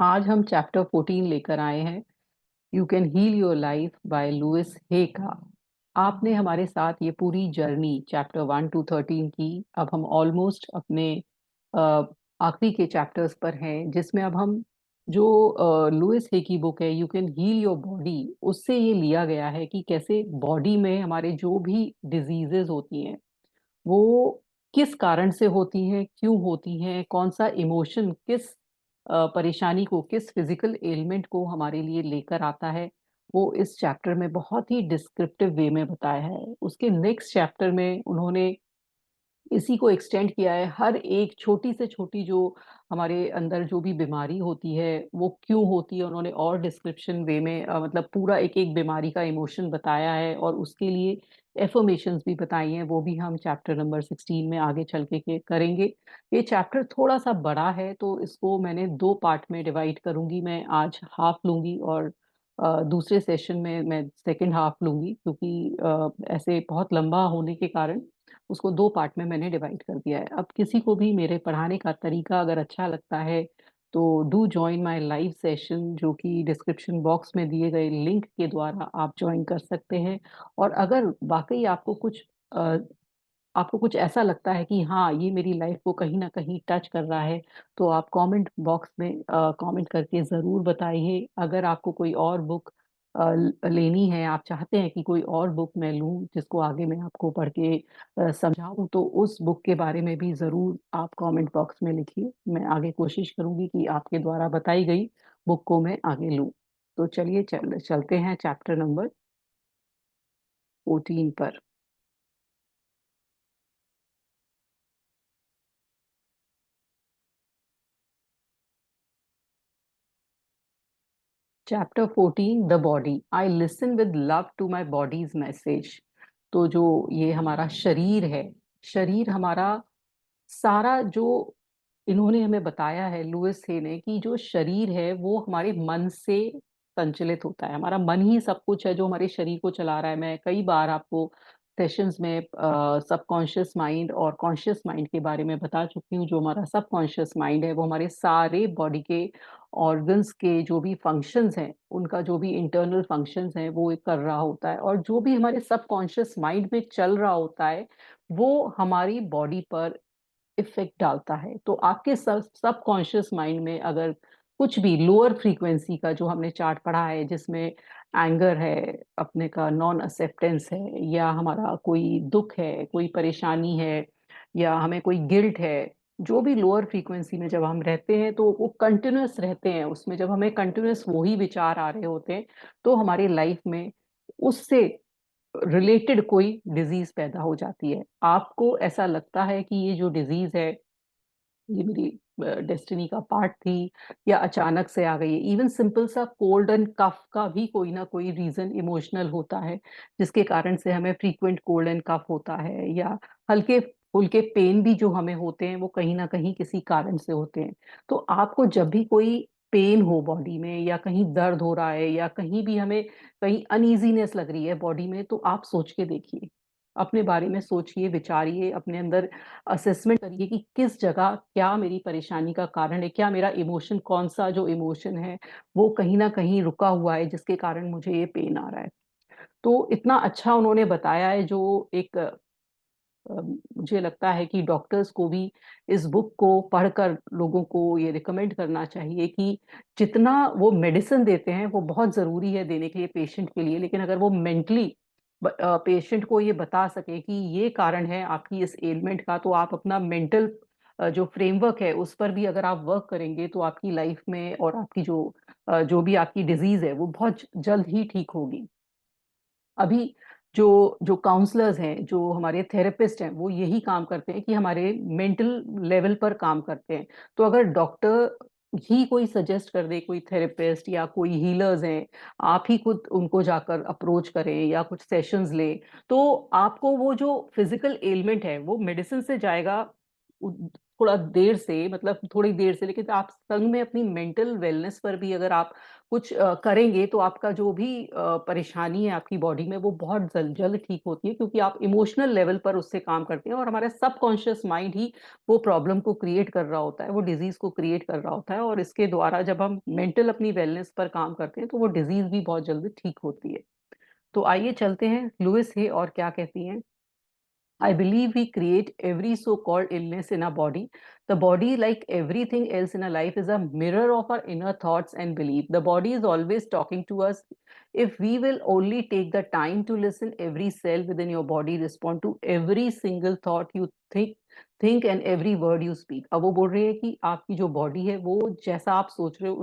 आज हम चैप्टर 14 लेकर आए हैं। You can heal your life by Louise Hay का। आपने हमारे साथ ये पूरी जर्नी चैप्टर 1 to 13 की। अब हम ऑलमोस्ट अपने अ, आखिरी के चैप्टर्स पर हैं, जिसमें अब हम जो लुइस हे की बुक है you can heal your body, उससे ये लिया गया है कि कैसे बॉडी में हमारे जो भी डिजीजेस होती हैं वो किस कारण से होती हैं, क्यों होती हैं, कौन सा इमोशन किस परेशानी को, किस फिजिकल एलिमेंट को हमारे लिए लेकर आता है, वो इस चैप्टर में बहुत ही डिस्क्रिप्टिव वे में बताया है। उसके नेक्स्ट चैप्टर में उन्होंने इसी को एक्सटेंड किया है। हर एक छोटी से छोटी जो हमारे अंदर जो भी बीमारी होती है वो क्यों होती है, उन्होंने और डिस्क्रिप्शन वे में मतलब पूरा एक एक बीमारी का इमोशन बताया है और उसके लिए एफर्मेशंस भी बताई हैं। वो भी हम चैप्टर नंबर 16 में आगे चल के करेंगे। ये चैप्टर थोड़ा सा बड़ा है तो इसको मैंने दो पार्ट में डिवाइड करूंगी। मैं आज हाफ लूंगी और दूसरे सेशन में मैं सेकंड हाफ लूंगी, क्योंकि ऐसे बहुत लंबा होने के कारण उसको दो पार्ट में मैंने डिवाइड कर दिया है। अब किसी को भी मेरे पढ़ाने का तरीका अगर अच्छा लगता है तो do join my live session, जो कि डिस्क्रिप्शन बॉक्स में दिए गए लिंक के द्वारा आप ज्वाइन कर सकते हैं। और अगर वाकई अ, आपको कुछ ऐसा लगता है कि हाँ ये मेरी लाइफ को कहीं ना कहीं टच कर रहा है, तो आप कमेंट बॉक्स में कमेंट करके ज़रूर बताइए। अगर आपको कोई और बुक लेनी है, आप चाहते हैं कि कोई और बुक मैं लूं जिसको आगे मैं आपको पढ़ के समझाऊं, तो उस बुक के बारे में भी ज़रूर आप कमेंट बॉक्स में लिखिए। मैं आगे कोशिश करूंगी कि आपके द्वारा बताई गई बुक को मैं आगे लूं। तो चलिए चलते हैं चैप्टर नंबर 14 पर। Chapter 14, the body. I listen with love to my body's message. तो जो ये हमारा शरीर है, शरीर हमारा सारा जो इन्होंने हमें बताया है लुइस हे ने, कि जो शरीर है वो हमारे मन से संचालित होता है। हमारा मन ही सब कुछ है जो हमारे शरीर को चला रहा है। मैं कई बार आपको सेशंस में सबकॉन्शियस माइंड और कॉन्शियस माइंड के बारे में बता चुकी हूँ। जो हमारा सबकॉन्शियस माइंड है वो हमारे सारे बॉडी के ऑर्गन्स के जो भी फंक्शंस हैं, उनका जो भी इंटरनल फंक्शंस हैं वो कर रहा होता है। और जो भी हमारे सबकॉन्शियस माइंड में चल रहा होता है वो हमारी बॉडी पर इफेक्ट डालता है। तो आपके सबकॉन्शियस माइंड में अगर कुछ भी लोअर फ्रीक्वेंसी का, जो हमने चार्ट पढ़ा है जिसमें एंगर है, अपने का नॉन एक्सेप्टेंस है, या हमारा कोई दुख है, कोई परेशानी है, या हमें कोई गिल्ट है, जो भी लोअर फ्रीक्वेंसी में जब हम रहते हैं तो वो कंटिन्यूअस रहते हैं उसमें। जब हमें कंटिन्यूअस वही विचार आ रहे होते हैं तो हमारी लाइफ में उससे रिलेटेड कोई डिजीज पैदा हो जाती है। आपको ऐसा लगता है कि ये जो डिजीज है ये मेरी डेस्टिनी का पार्ट थी, या अचानक से आ गई है। इवन सिंपल सा कोल्ड एंड कफ का भी कोई ना कोई रीजन इमोशनल होता है, जिसके कारण से हमें फ्रीक्वेंट कोल्ड एंड कफ होता है, या हल्के फुल्के पेन भी जो हमें होते हैं वो कहीं ना कहीं किसी कारण से होते हैं। तो आपको जब भी कोई पेन हो बॉडी में, या कहीं दर्द हो रहा है, या कहीं भी हमें कहीं अनईजीनेस लग रही है बॉडी में, तो आप सोच के देखिए, अपने बारे में सोचिए, विचारिए, अपने अंदर असेसमेंट करिए कि किस जगह क्या मेरी परेशानी का कारण है, क्या मेरा इमोशन, कौन सा जो इमोशन है वो कहीं ना कहीं रुका हुआ है जिसके कारण मुझे ये पेन आ रहा है। तो इतना अच्छा उन्होंने बताया है, जो एक मुझे लगता है कि डॉक्टर्स को भी इस बुक को पढ़कर लोगों को ये रिकमेंड करना चाहिए कि जितना वो मेडिसिन देते हैं वो बहुत जरूरी है देने के लिए पेशेंट के लिए, लेकिन अगर वो मेंटली पेशेंट को ये बता सके कि ये कारण है आपकी इस एलिमेंट का, तो आप अपना मेंटल जो फ्रेमवर्क है उस पर भी अगर आप वर्क करेंगे तो आपकी लाइफ में और आपकी जो भी आपकी डिजीज है वो बहुत जल्द ही ठीक होगी। अभी जो जो काउंसलर्स हैं, जो हमारे थेरेपिस्ट हैं, वो यही काम करते हैं कि हमारे मेंटल लेवल पर काम करते हैं। तो अगर डॉक्टर ही कोई सजेस्ट कर दे, कोई थेरेपिस्ट या कोई हीलर्स हैं, आप ही खुद उनको जाकर अप्रोच करें या कुछ सेशंस लें, तो आपको वो जो फिजिकल एलिमेंट है वो मेडिसिन से जाएगा, थोड़ा देर से, मतलब थोड़ी देर से, लेकिन आप संग में अपनी मेंटल वेलनेस पर भी अगर आप कुछ करेंगे तो आपका जो भी परेशानी है आपकी बॉडी में वो बहुत जल्द जल्द ठीक होती है, क्योंकि आप इमोशनल लेवल पर उससे काम करते हैं और हमारा सबकॉन्शियस माइंड ही वो प्रॉब्लम को क्रिएट कर रहा होता है, वो डिजीज को क्रिएट कर रहा होता है। और इसके द्वारा जब हम मेंटल अपनी वेलनेस पर काम करते हैं तो वो डिजीज भी बहुत जल्दी ठीक होती है। तो आइए चलते हैं लुइस है और क्या कहती हैं। I believe we create every so-called illness in our body. The body, like everything else in our life, is a mirror of our inner thoughts and belief. The body is always talking to us. If we will only take the time to listen, every cell within your body respond to every single thought you think and every word you speak. अब वो बोल रही है कि आपकी जो body है वो जैसा आप सोच रहे हो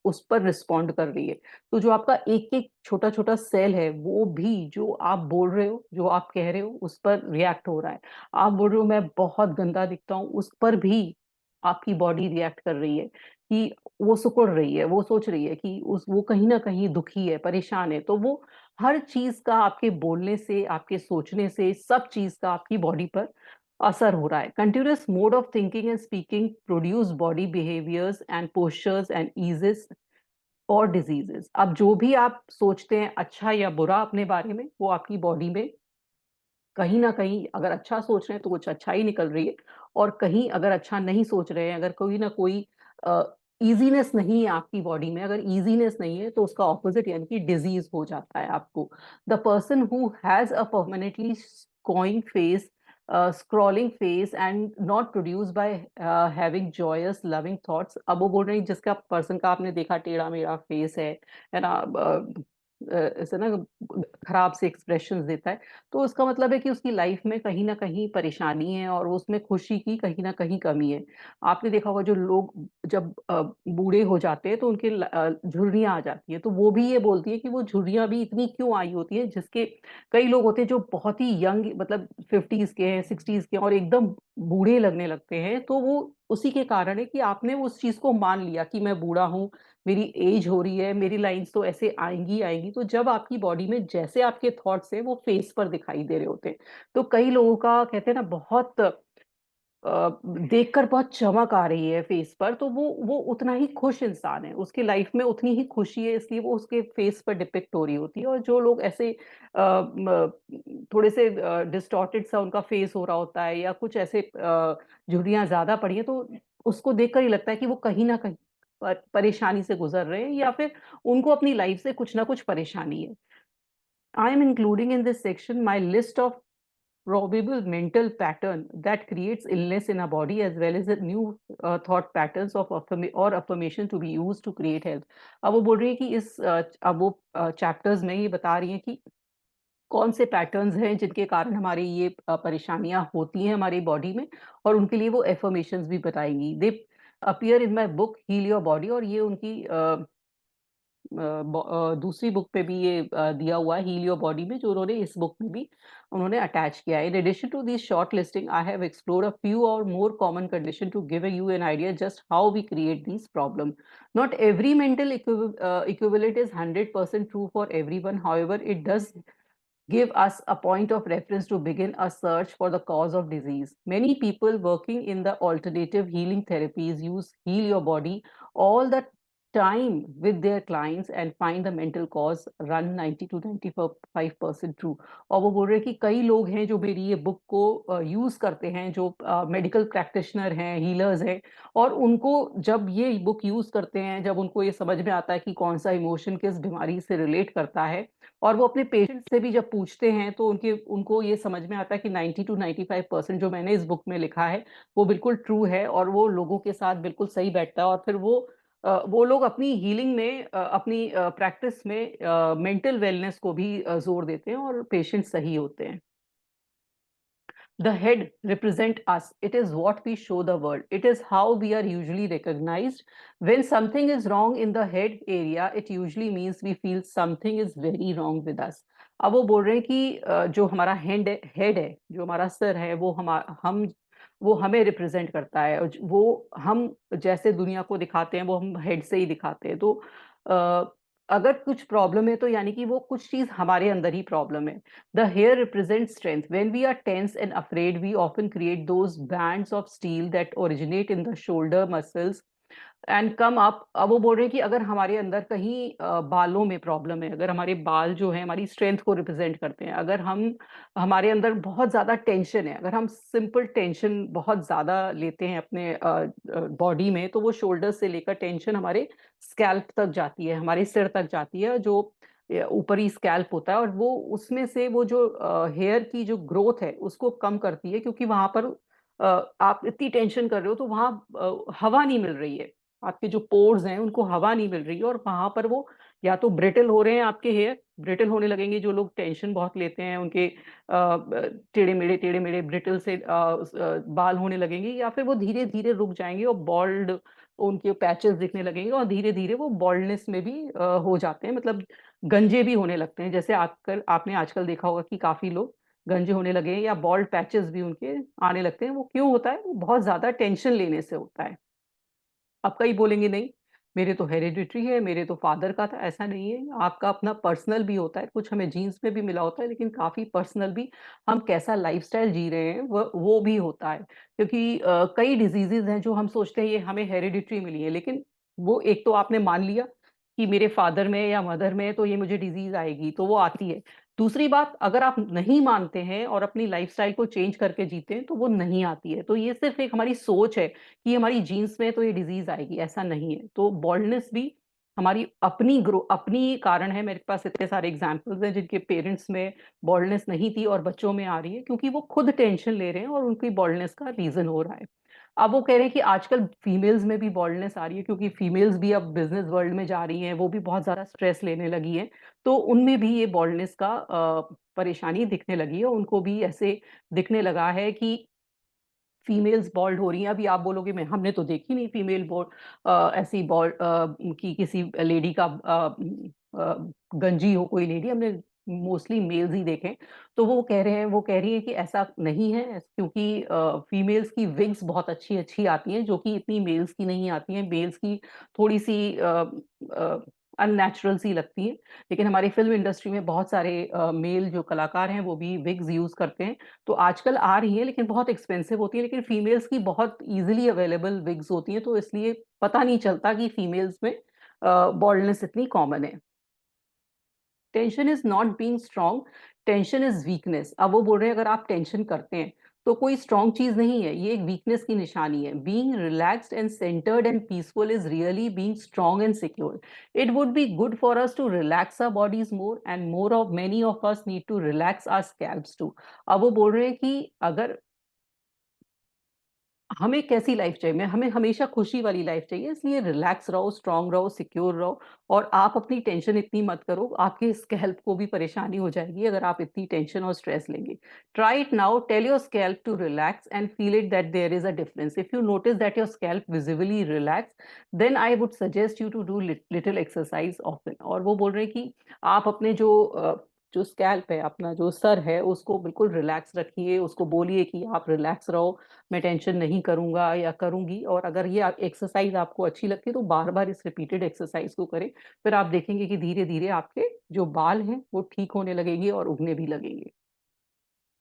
उस पर रिस्पॉन्ड कर रही है। तो जो आपका एक एक छोटा छोटा सेल है वो भी जो आप बोल रहे हो, जो आप कह रहे हो, उस पर रिएक्ट हो रहा है। आप बोल रहे हो मैं बहुत गंदा दिखता हूँ, उस पर भी आपकी बॉडी रिएक्ट कर रही है कि वो सिकुड़ रही है, वो सोच रही है कि उस वो कहीं ना कहीं दुखी है, परेशान है। तो वो हर चीज का आपके बोलने से, आपके सोचने से, सब चीज का आपकी बॉडी पर असर हो रहा है। Continuous mode of thinking and speaking produce body behaviours and postures and eases और डिजीजेस। अब जो भी आप सोचते हैं अच्छा या बुरा अपने बारे में, वो आपकी बॉडी में कहीं ना कहीं, अगर अच्छा सोच रहे हैं तो कुछ अच्छा ही निकल रही है, और कहीं अगर अच्छा नहीं सोच रहे हैं, अगर कोई ना कोई इजीनेस नहीं है आपकी बॉडी में, अगर इजीनेस नहीं है तो उसका ऑपोजिट यानी कि डिजीज हो जाता है आपको। The person who has a permanently scowling face, scrolling face and not produce by having joyous loving thoughts. अब वो बोल रहे हैं जिसका पर्सन का आपने देखा टेढ़ा मेढ़ा फेस है ना, ऐसे ना खराब से एक्सप्रेशंस देता है, तो उसका मतलब है कि उसकी लाइफ में कहीं न कहीं परेशानी है और उसमें खुशी की कहीं न कहीं कमी है। आपने देखा होगा जो लोग जब बूढ़े हो जाते हैं तो उनके झुर्रियाँ आ जाती हैं, तो वो भी ये बोलती है कि वो झुर्रियाँ भी इतनी क्यों आई होती हैं, जिसके कई लोग होते हैं जो बहुत ही यंग, मतलब 50s के हैं, 60s के हैं और एकदम बूढ़े लगने लगते हैं, तो वो उसी के कारण है कि आपने उस चीज़ को मान लिया कि मैं बूढ़ा हूँ, मेरी एज हो रही है, मेरी लाइन्स तो ऐसे आएँगी ही आएँगी। तो जब आपकी बॉडी में जैसे आपके थॉट्स हैं, वो फेस पर दिखाई दे रहे होते हैं। तो कई लोगों का कहते हैं ना बहुत देखकर बहुत चमक आ रही है फेस पर, तो वो उतना ही खुश इंसान है, उसकी लाइफ में उतनी ही खुशी है, इसलिए वो उसके फेस पर डिपिक्ट हो रही होती है। और जो लोग ऐसे थोड़े से डिस्टॉर्टेड सा उनका फेस हो रहा होता है या कुछ ऐसे झुर्रियाँ ज़्यादा पड़ी हैं, तो उसको देखकर ही लगता है कि वो कहीं न कहीं परेशानी से गुज़र रहे हैं या फिर उनको अपनी लाइफ से कुछ ना कुछ परेशानी है। I am including in this section my list of probable mental pattern that creates illness in our body, as well as the new thought patterns of affirmation to be used to create health. अब वो बोल रही है कि अब वो chapters में ये बता रही हैं कि कौन से पैटर्न्स हैं जिनके कारण हमारी ये परेशानियां होती हैं हमारी बॉडी में, और उनके लिए वो एफर्मेशंस भी बताएंगी। They appear in my book heal your body, और ये उनकी दूसरी बुक पे भी ये दिया हुआ है हील योर बॉडी में, जो उन्होंने इस बुक में भी उन्होंने अटैच किया है। In addition to this short listing I have explored a few और more common condition to give you an idea just how we create this problem. Not every mental equivalent is 100% true for everyone. However, it does give us a point of reference to begin a search for the cause of disease. Many people working in the alternative healing therapies use heal your body all the time with their clients and find the mental cause run 90 to 95% true. और वो बोल रहे हैं कि कई लोग हैं जो मेरी ये बुक को यूज करते हैं, जो मेडिकल प्रैक्टिशनर हैं, हीलर्स हैं, और उनको जब ये बुक यूज करते हैं, जब उनको ये समझ में आता है कि कौन सा इमोशन किस बीमारी से रिलेट करता है, और वो अपने पेशेंट से भी जब पूछते हैं तो उनको ये समझ में आता है कि 90 टू 95% जो मैंने इस बुक में लिखा है वो बिल्कुल ट्रू है और वो लोगों के साथ बिल्कुल सही बैठता है। और फिर वो लोग अपनी हीलिंग में अपनी प्रैक्टिस में मेंटल वेलनेस को भी जोर देते हैं और पेशेंट सही होते हैं। The head represent us. It is what we show the world. It is how we are usually recognized. When something is wrong in the head area, it usually means we feel something is very wrong with us. अब वो बोल रहे हैं कि जो हमारा head है, जो हमारा सर है, वो हमें रिप्रेजेंट करता है, और वो हम जैसे दुनिया को दिखाते हैं वो हम हेड से ही दिखाते हैं। तो अगर कुछ प्रॉब्लम है तो यानी कि वो कुछ चीज हमारे अंदर ही प्रॉब्लम है। The hair represent strength. When we are tense and afraid we often create those bands of steel that originate in the shoulder muscles and come up. अब वो बोल रहे हैं कि अगर हमारे अंदर कहीं बालों में प्रॉब्लम है, अगर हमारे बाल जो है हमारी स्ट्रेंथ को रिप्रेजेंट करते हैं, अगर हम हमारे अंदर बहुत ज्यादा टेंशन है, अगर हम सिंपल टेंशन बहुत ज्यादा लेते हैं अपने बॉडी में, तो वो शोल्डर से लेकर टेंशन हमारे स्कैल्प तक जाती है, हमारे सिर तक जाती है, जो ऊपरी स्कैल्प होता है, और वो उसमें से वो जो हेयर की जो ग्रोथ है उसको कम करती है, क्योंकि वहां पर आप इतनी टेंशन कर रहे हो तो वहां हवा नहीं मिल रही है, आपके जो पोर्स हैं उनको हवा नहीं मिल रही है, और वहां पर वो या तो ब्रिटल हो रहे हैं, आपके हेयर ब्रिटल होने लगेंगे, जो लोग टेंशन बहुत लेते हैं उनके टेढ़े मेढ़े ब्रिटल से बाल होने लगेंगे, या फिर वो धीरे धीरे रुक जाएंगे और बॉल्ड, उनके पैचेस दिखने लगेंगे, और धीरे धीरे वो बॉल्डनेस में भी हो जाते हैं, मतलब गंजे भी होने लगते हैं। जैसे आजकल आपने आजकल देखा होगा कि काफी लोग गंजे होने लगे हैं, या बॉल्ड पैचेस भी उनके आने लगते हैं। वो क्यों होता है? वो बहुत ज्यादा टेंशन लेने से होता है। आप कई बोलेंगे नहीं, मेरे तो हेरिडिटरी है, मेरे तो फादर का था। ऐसा नहीं है, आपका अपना पर्सनल भी होता है, कुछ हमें जीन्स में भी मिला होता है, लेकिन काफी पर्सनल भी, हम कैसा लाइफस्टाइल जी रहे हैं वो भी होता है। क्योंकि कई डिजीजेज हैं जो हम सोचते हैं ये हमें हेरिडिटरी मिली है, लेकिन वो एक तो आपने मान लिया कि मेरे फादर में या मदर में है तो ये मुझे डिजीज आएगी, तो वो आती है। दूसरी बात, अगर आप नहीं मानते हैं और अपनी लाइफस्टाइल को चेंज करके जीते हैं तो वो नहीं आती है। तो ये सिर्फ एक हमारी सोच है कि हमारी जीन्स में तो ये डिजीज आएगी, ऐसा नहीं है। तो बॉल्डनेस भी हमारी अपनी कारण है। मेरे पास इतने सारे एग्जांपल्स हैं जिनके पेरेंट्स में बॉल्डनेस नहीं थी और बच्चों में आ रही है, क्योंकि वो खुद टेंशन ले रहे हैं और उनकी बॉल्डनेस का रीजन हो रहा है। अब वो कह रहे हैं कि आजकल फीमेल्स में भी बॉल्डनेस आ रही है, क्योंकि फीमेल्स भी अब बिजनेस वर्ल्ड में जा रही हैं, वो भी बहुत ज्यादा स्ट्रेस लेने लगी हैं, तो उनमें भी ये बॉल्डनेस का परेशानी दिखने लगी है। उनको भी ऐसे दिखने लगा है कि फीमेल्स बॉल्ड हो रही हैं। अभी आप बोलोगे मैं हमने तो देखी नहीं फीमेल बॉल्ड, ऐसी बॉल्ड की किसी लेडी का गंजी हो कोई लेडी, हमने मोस्टली मेल्स ही देखे। तो वो कह रहे हैं, वो कह रही है कि ऐसा नहीं है, क्योंकि फीमेल्स की विग्स बहुत अच्छी अच्छी आती हैं, जो कि इतनी मेल्स की नहीं आती हैं। मेल्स की थोड़ी सी अननेचुरल सी लगती है। लेकिन हमारी फिल्म इंडस्ट्री में बहुत सारे मेल जो कलाकार हैं वो भी विग्स यूज करते हैं। तो आजकल आ रही है, लेकिन बहुत एक्सपेंसिव होती है, लेकिन फीमेल्स की बहुत इजीली अवेलेबल विग्स होती हैं, तो इसलिए पता नहीं चलता कि फीमेल्स में बॉल्डनेस इतनी कॉमन है। Tension is not being strong, tension is weakness. अब वो बोल रहे हैं अगर आप टेंशन करते हैं तो कोई स्ट्रांग चीज नहीं है, ये एक वीकनेस की निशानी है। Being relaxed and centred and peaceful is really being strong and secure. It would be good for us to relax our bodies more and more of many of us need to relax our scalps too. अब वो बोल रहे हैं कि अगर हमें कैसी life चाहिए, मैं हमें हमेशा खुशी वाली लाइफ चाहिए, इसलिए रिलैक्स रहो, स्ट्रांग रहो, सिक्योर रहो, और आप अपनी टेंशन इतनी मत करो। आपके स्कैल्प को भी परेशानी हो जाएगी अगर आप इतनी टेंशन और स्ट्रेस लेंगे। Try it now, tell your scalp to relax and feel it that there is a difference. If you notice that your scalp visibly relax, then I would suggest you to do little exercise often. और वो बोल रहे हैं कि आप अपने जो scalp है, अपना जो सर है, उसको बिल्कुल रिलैक्स रखिए, उसको बोलिए कि आप रिलैक्स रहो, मैं टेंशन नहीं करूंगा या करूंगी। और अगर ये एक्सरसाइज आपको अच्छी लगती है तो बार बार इस रिपीटेड एक्सरसाइज को करें। फिर आप देखेंगे कि धीरे धीरे आपके जो बाल हैं वो ठीक होने लगेंगे और उगने भी लगेंगे।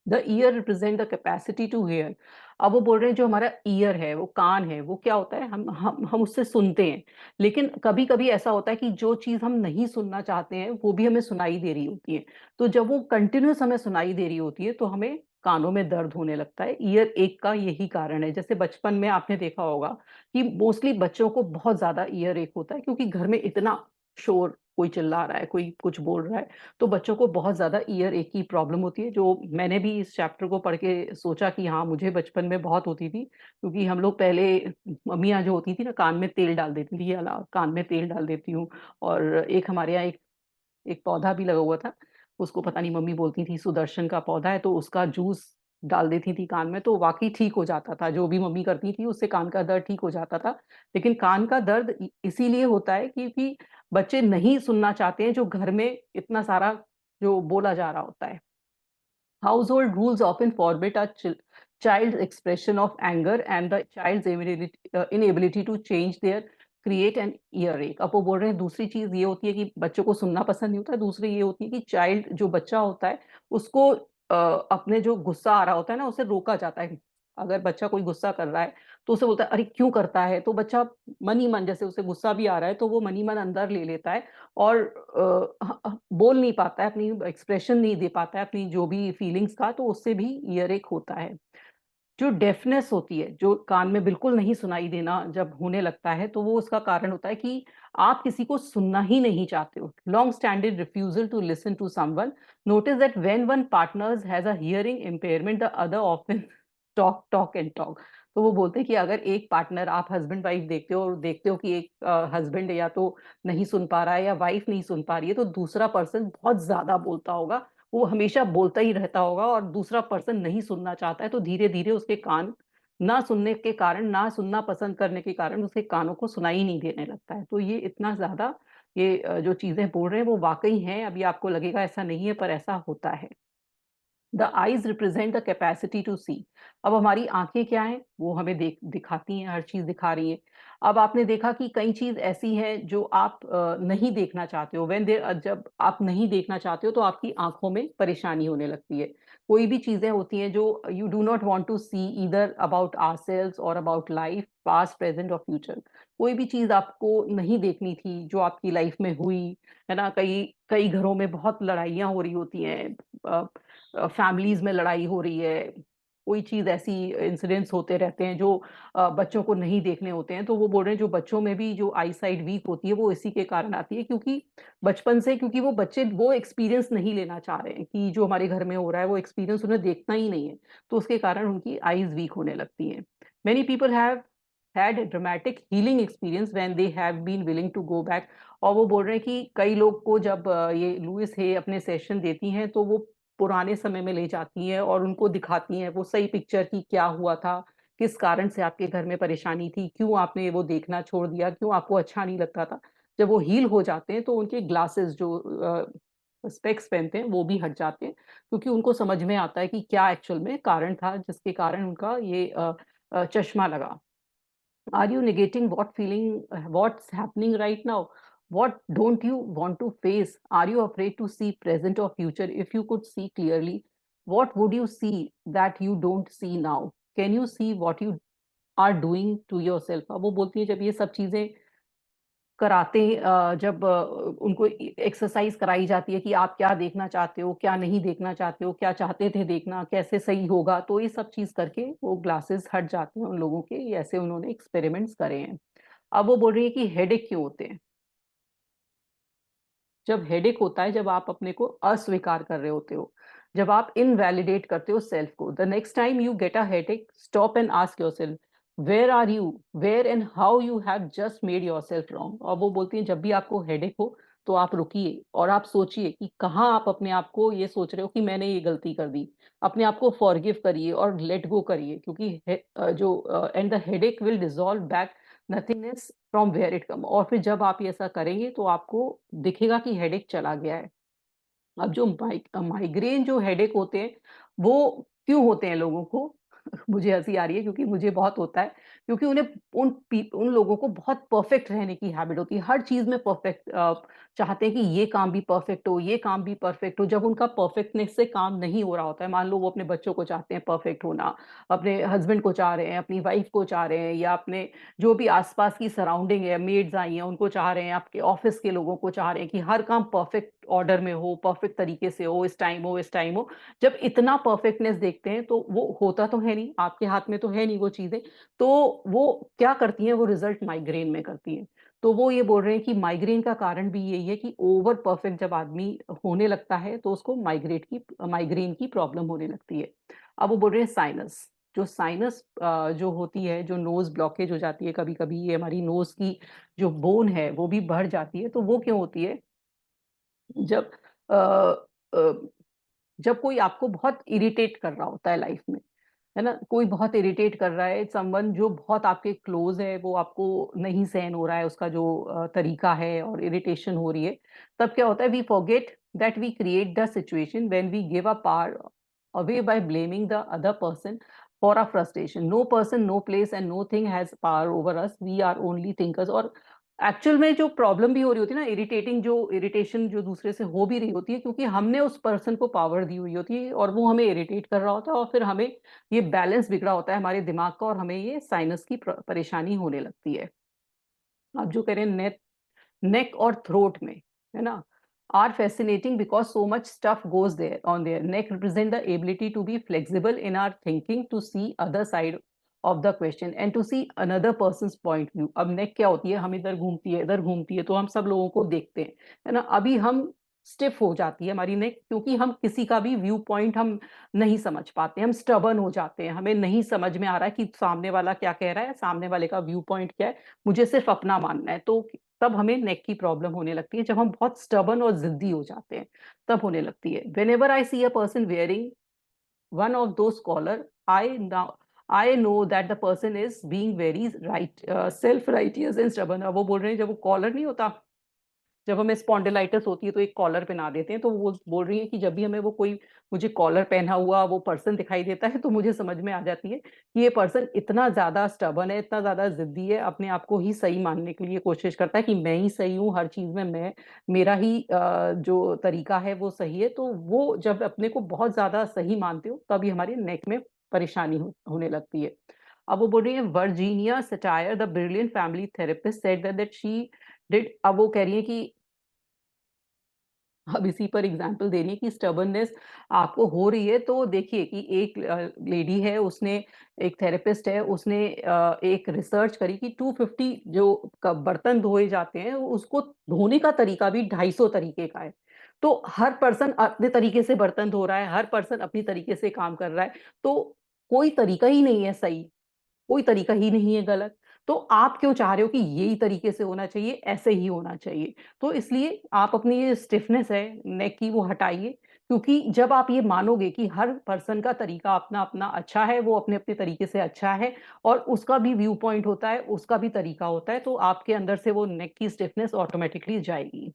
The ear represent the capacity to hair. अब वो बोल रहे हैं जो हमारा ईयर है, वो कान है, वो क्या होता है, हम उससे सुनते हैं। लेकिन कभी कभी ऐसा होता है कि जो चीज हम नहीं सुनना चाहते हैं वो भी हमें सुनाई दे रही होती है। तो जब वो कंटिन्यूस हमें सुनाई दे रही होती है तो हमें कानों में दर्द होने लगता है। ईयर एक का यही कारण है। जैसे बचपन में आपने देखा होगा कि मोस्टली बच्चों को बहुत ज्यादा ईयर एक होता है, क्योंकि घर में इतना शोर, कोई चिल्ला रहा है, कोई कुछ बोल रहा है, तो बच्चों को बहुत ज्यादा ईयर एक की प्रॉब्लम होती है। जो मैंने भी इस चैप्टर को पढ़ के सोचा कि हाँ, मुझे बचपन में बहुत होती थी, क्योंकि हम लोग पहले, मम्मियाँ जो होती थी ना, कान में तेल डाल देती थी, अला कान में तेल डाल देती हूँ। और एक हमारे यहाँ एक एक पौधा भी लगा हुआ था, उसको पता नहीं मम्मी बोलती थी सुदर्शन का पौधा है, तो उसका जूस डाल देती थी कान में, तो वाकई ठीक हो जाता था। जो भी मम्मी करती थी उससे कान का दर्द ठीक हो जाता था। लेकिन कान का दर्द इसीलिए होता है क्योंकि बच्चे नहीं सुनना चाहते हैं जो घर में इतना सारा जो बोला जा रहा होता है। Household rules often forbid a child's expression of anger and the child's inability to change their create an year एक। अब वो बोल रहे हैं दूसरी चीज ये होती है कि बच्चों को सुनना पसंद नहीं होता है, दूसरी ये होती है कि चाइल्ड जो बच्चा होता है उसको अपने जो गुस्सा आ रहा होता है ना उसे रोका जाता है। अगर बच्चा कोई गुस्सा कर रहा है तो उसे बोलता है अरे क्यों करता है, तो बच्चा मन ही मन, जैसे उसे गुस्सा भी आ रहा है तो वो मन ही मन अंदर ले लेता है और बोल नहीं पाता है, अपनी एक्सप्रेशन नहीं दे पाता है अपनी जो भी फीलिंग्स का, तो उससे भी ईयर एक होता है। जो डेफनेस होती है, जो कान में बिल्कुल नहीं सुनाई देना जब होने लगता है, तो वो उसका कारण होता है कि आप किसी को सुनना ही नहीं चाहते हो। Long standard refusal to listen to someone. Notice that when one partners has a hearing impairment the other often talk talk and talk. तो वो बोलते हैं कि अगर एक पार्टनर, आप हस्बैंड वाइफ देखते हो और देखते हो कि एक हस्बैंड या तो नहीं सुन पा रहा है या वाइफ नहीं सुन पा रही है, तो दूसरा पर्सन बहुत ज्यादा बोलता होगा, वो हमेशा बोलता ही रहता होगा और दूसरा पर्सन नहीं सुनना चाहता है, तो धीरे धीरे उसके कान ना सुनने के कारण, ना सुनना पसंद करने के कारण उसके कानों को सुनाई ही नहीं देने लगता है। तो ये इतना ज्यादा, ये जो चीजें बोल रहे हैं वो वाकई हैं। अभी आपको लगेगा ऐसा नहीं है, पर ऐसा होता है। The eyes represent the capacity to see. अब हमारी आंखें क्या हैं, वो हमें दिखाती हैं, हर चीज दिखा रही हैं। अब आपने देखा कि कई चीज ऐसी हैं जो आप नहीं देखना चाहते हो। जब आप नहीं देखना चाहते हो तो आपकी आंखों में परेशानी होने लगती है। कोई भी चीजें होती हैं जो you do not want to see, either about ourselves और अबाउट लाइफ, पास्ट प्रेजेंट और फ्यूचर। कोई भी चीज आपको नहीं देखनी थी जो आपकी लाइफ में हुई, है ना। कई कई घरों में बहुत लड़ाइयाँ हो रही होती हैं, फैमिलीज में लड़ाई हो रही है, कोई चीज ऐसी इंसिडेंट्स होते रहते हैं जो बच्चों को नहीं देखने होते हैं। तो वो बोल रहे हैं जो बच्चों में भी जो आई साइड वीक होती है वो इसी के कारण आती है, क्योंकि बचपन से, क्योंकि वो बच्चे वो एक्सपीरियंस नहीं लेना चाह रहे हैं कि जो हमारे घर में हो रहा है वो एक्सपीरियंस उन्हें देखना ही नहीं है, तो उसके कारण उनकी आईज वीक होने लगती हैं। Many people have had dramatic healing experience when they have been willing to go back. और वो बोल रहे हैं कि कई लोग को जब ये लुइस हे अपने सेशन देती हैं तो वो पुराने समय में ले जाती हैं और उनको दिखाती हैं वो सही पिक्चर की क्या हुआ था, किस कारण से आपके घर में परेशानी थी, क्यों आपने वो देखना छोड़ दिया, क्यों आपको अच्छा नहीं लगता था। जब वो हील हो जाते हैं तो उनके ग्लासेस जो स्पेक्स पहनते हैं वो भी हट जाते हैं, क्योंकि उनको समझ में आता है कि क्या एक्चुअल में कारण था जिसके कारण उनका ये चश्मा लगा। Are you negating what feeling, what's happening right now? What don't you want to face? Are you afraid to see present or future? If you could see clearly, what would you see that you don't see now? Can you see what you are doing to yourself? अब वो बोलती है जब ये सब चीजें कराते हैं, जब उनको एक्सरसाइज कराई जाती है कि आप क्या देखना चाहते हो, क्या नहीं देखना चाहते हो, क्या चाहते थे देखना, कैसे सही होगा, तो ये सब चीज करके वो ग्लासेस हट जाते हैं उन लोगों के। ऐसे उन्होंने एक्सपेरिमेंट्स करे हैं। अब वो बोल रही है कि हेडेक क्यों होते हैं। जब हेडेक होता है जब आप अपने को अस्वीकार कर रहे होते हो, जब आप इनवैलिडेट करते हो सेल्फ को। The next time you get a headache, stop and ask yourself where are you, where and how you have just made yourself wrong. और वो बोलती है जब भी आपको हेडेक हो तो आप रुकिए और आप सोचिए कि कहाँ आप अपने आप को ये सोच रहे हो कि मैंने ये गलती कर दी। अपने आप को फॉरगिव करिए और लेट गो करिए, क्योंकि and the headache will dissolve back nothingness from where it come. और फिर जब आप ये ऐसा करेंगे तो आपको दिखेगा कि हेडेक चला गया है। अब जो माइग्रेन जो हेडेक होते हैं वो क्यों होते हैं लोगों को मुझे हंसी आ रही है क्योंकि मुझे बहुत होता है, क्योंकि उन्हें उन लोगों को बहुत परफेक्ट रहने की हैबिट होती है, हर चीज में परफेक्ट चाहते हैं कि ये काम भी परफेक्ट हो, ये काम भी परफेक्ट हो। जब उनका परफेक्टनेस से काम नहीं हो रहा होता है, मान लो वो अपने बच्चों को चाहते हैं परफेक्ट होना, अपने हस्बैंड को चाह रहे हैं, अपनी वाइफ को चाह रहे हैं, या अपने जो भी आसपास की सराउंडिंग है, मेड्स आई हैं उनको चाह रहे हैं, आपके ऑफिस के लोगों को चाह रहे हैं कि हर काम परफेक्ट ऑर्डर में हो, परफेक्ट तरीके से हो, इस टाइम हो, इस टाइम हो। जब इतना परफेक्टनेस देखते हैं तो वो होता तो है नहीं, आपके हाथ में तो है नहीं वो चीजें, तो वो क्या करती हैं, वो रिजल्ट माइग्रेन में करती हैं। तो वो ये बोल रहे हैं कि माइग्रेन का कारण भी यही है कि ओवर परफेक्ट जब आदमी होने लगता है तो उसको माइग्रेन की प्रॉब्लम होने लगती है। अब वो बोल रहे हैं साइनस, जो साइनस जो होती है, जो नोज ब्लॉकेज हो जाती है कभी कभी, ये हमारी नोज की जो बोन है वो भी बढ़ जाती है। तो वो क्यों होती है, जब अ, अ, जब कोई आपको बहुत इरिटेट कर रहा होता है लाइफ में, है ना, कोई बहुत इरिटेट कर रहा है, समवन जो बहुत आपके क्लोज है वो आपको नहीं सहन हो रहा है उसका जो तरीका है और इरिटेशन हो रही है, तब क्या होता है, we forget that we create the situation when we give a power away by blaming the other person for our frustration. No person, no place and no thing has power over us, we are only thinkers। और actual में जो problem भी हो रही होती है ना, irritation जो दूसरे से हो भी रही होती है, क्योंकि हमने उस पर्सन को पावर दी हुई होती है और वो हमें इरिटेट कर रहा होता है, और फिर हमें ये बैलेंस बिगड़ा होता है हमारे दिमाग का, और हमें ये साइनस की परेशानी होने लगती है। आप जो कह रहे हैं नेक नेक और थ्रोट में, है ना, are fascinating because so much stuff goes there on there. Neck represent the ability to be flexible in our thinking, to see other side of the question and to see another person's point view. अब नेक क्या होती है, हम इधर घूमती है, इधर घूमती है, तो हम सब लोगों को देखते हैं, है ना। अभी हम स्टिफ हो जाती है हमारी नेक, क्योंकि हम किसी का भी व्यू पॉइंट हम नहीं समझ पाते, हम स्टबर्न हो जाते हैं, हमें नहीं समझ में आ रहा है कि सामने वाला क्या कह रहा है, सामने वाले का व्यू पॉइंट क्या है, मुझे सिर्फ अपना मानना है। तो तब हमें नेक की प्रॉब्लम होने लगती है, जब हम बहुत स्टबर्न और जिद्दी हो जाते हैं, तब होने लगती है। Whenever I see a person wearing one of those collar, I know that the person is being very self righteous and stubborn। अब वो बोल रहे हैं, जब वो कॉलर नहीं होता, जब हमें स्पॉन्डिलाइटिस होती है तो एक कॉलर पहना देते हैं, तो वो बोल रही है कि जब भी हमें वो कोई मुझे कॉलर पहना हुआ वो पर्सन दिखाई देता है, तो मुझे समझ में आ जाती है कि ये पर्सन इतना ज्यादा स्टबर्न है, इतना ज्यादा जिद्दी है, अपने आप को ही सही मानने के लिए कोशिश करता है कि मैं ही सही हूँ हर चीज में, मैं मेरा ही जो तरीका है वो सही है। तो वो जब अपने को बहुत ज्यादा सही मानते हो, तभी हमारे नेक में परेशानी होने लगती है। अब वो बोल रही है, Virginia satire the brilliant family therapist said that she did. अब वो कह रही है कि अब इसी पर एग्जांपल दे रही है कि स्टबर्ननेस आपको हो रही है, तो देखिए कि एक लेडी है, उसने, एक थेरेपिस्ट है, उसने एक रिसर्च करी कि 250 जो बर्तन धोए जाते हैं, उसको धोने का तरीका भी 250 तरीके का है। तो हर पर्सन अपने तरीके से बर्तन धो रहा है, हर पर्सन अपनी तरीके से काम कर रहा है, तो कोई तरीका ही नहीं है सही, कोई तरीका ही नहीं है गलत। तो आप क्यों चाह रहे हो कि यही तरीके से होना चाहिए, ऐसे ही होना चाहिए? तो इसलिए आप अपनी ये स्टिफनेस है नेक की, वो हटाइए, क्योंकि जब आप ये मानोगे कि हर पर्सन का तरीका अपना-अपना अच्छा है, वो अपने-अपने तरीके से अच्छा है, और उसका भी व्यू पॉइंट होता है, उसका भी तरीका होता है, तो आपके अंदर से वो नेक की स्टिफनेस ऑटोमैटिकली जाएगी।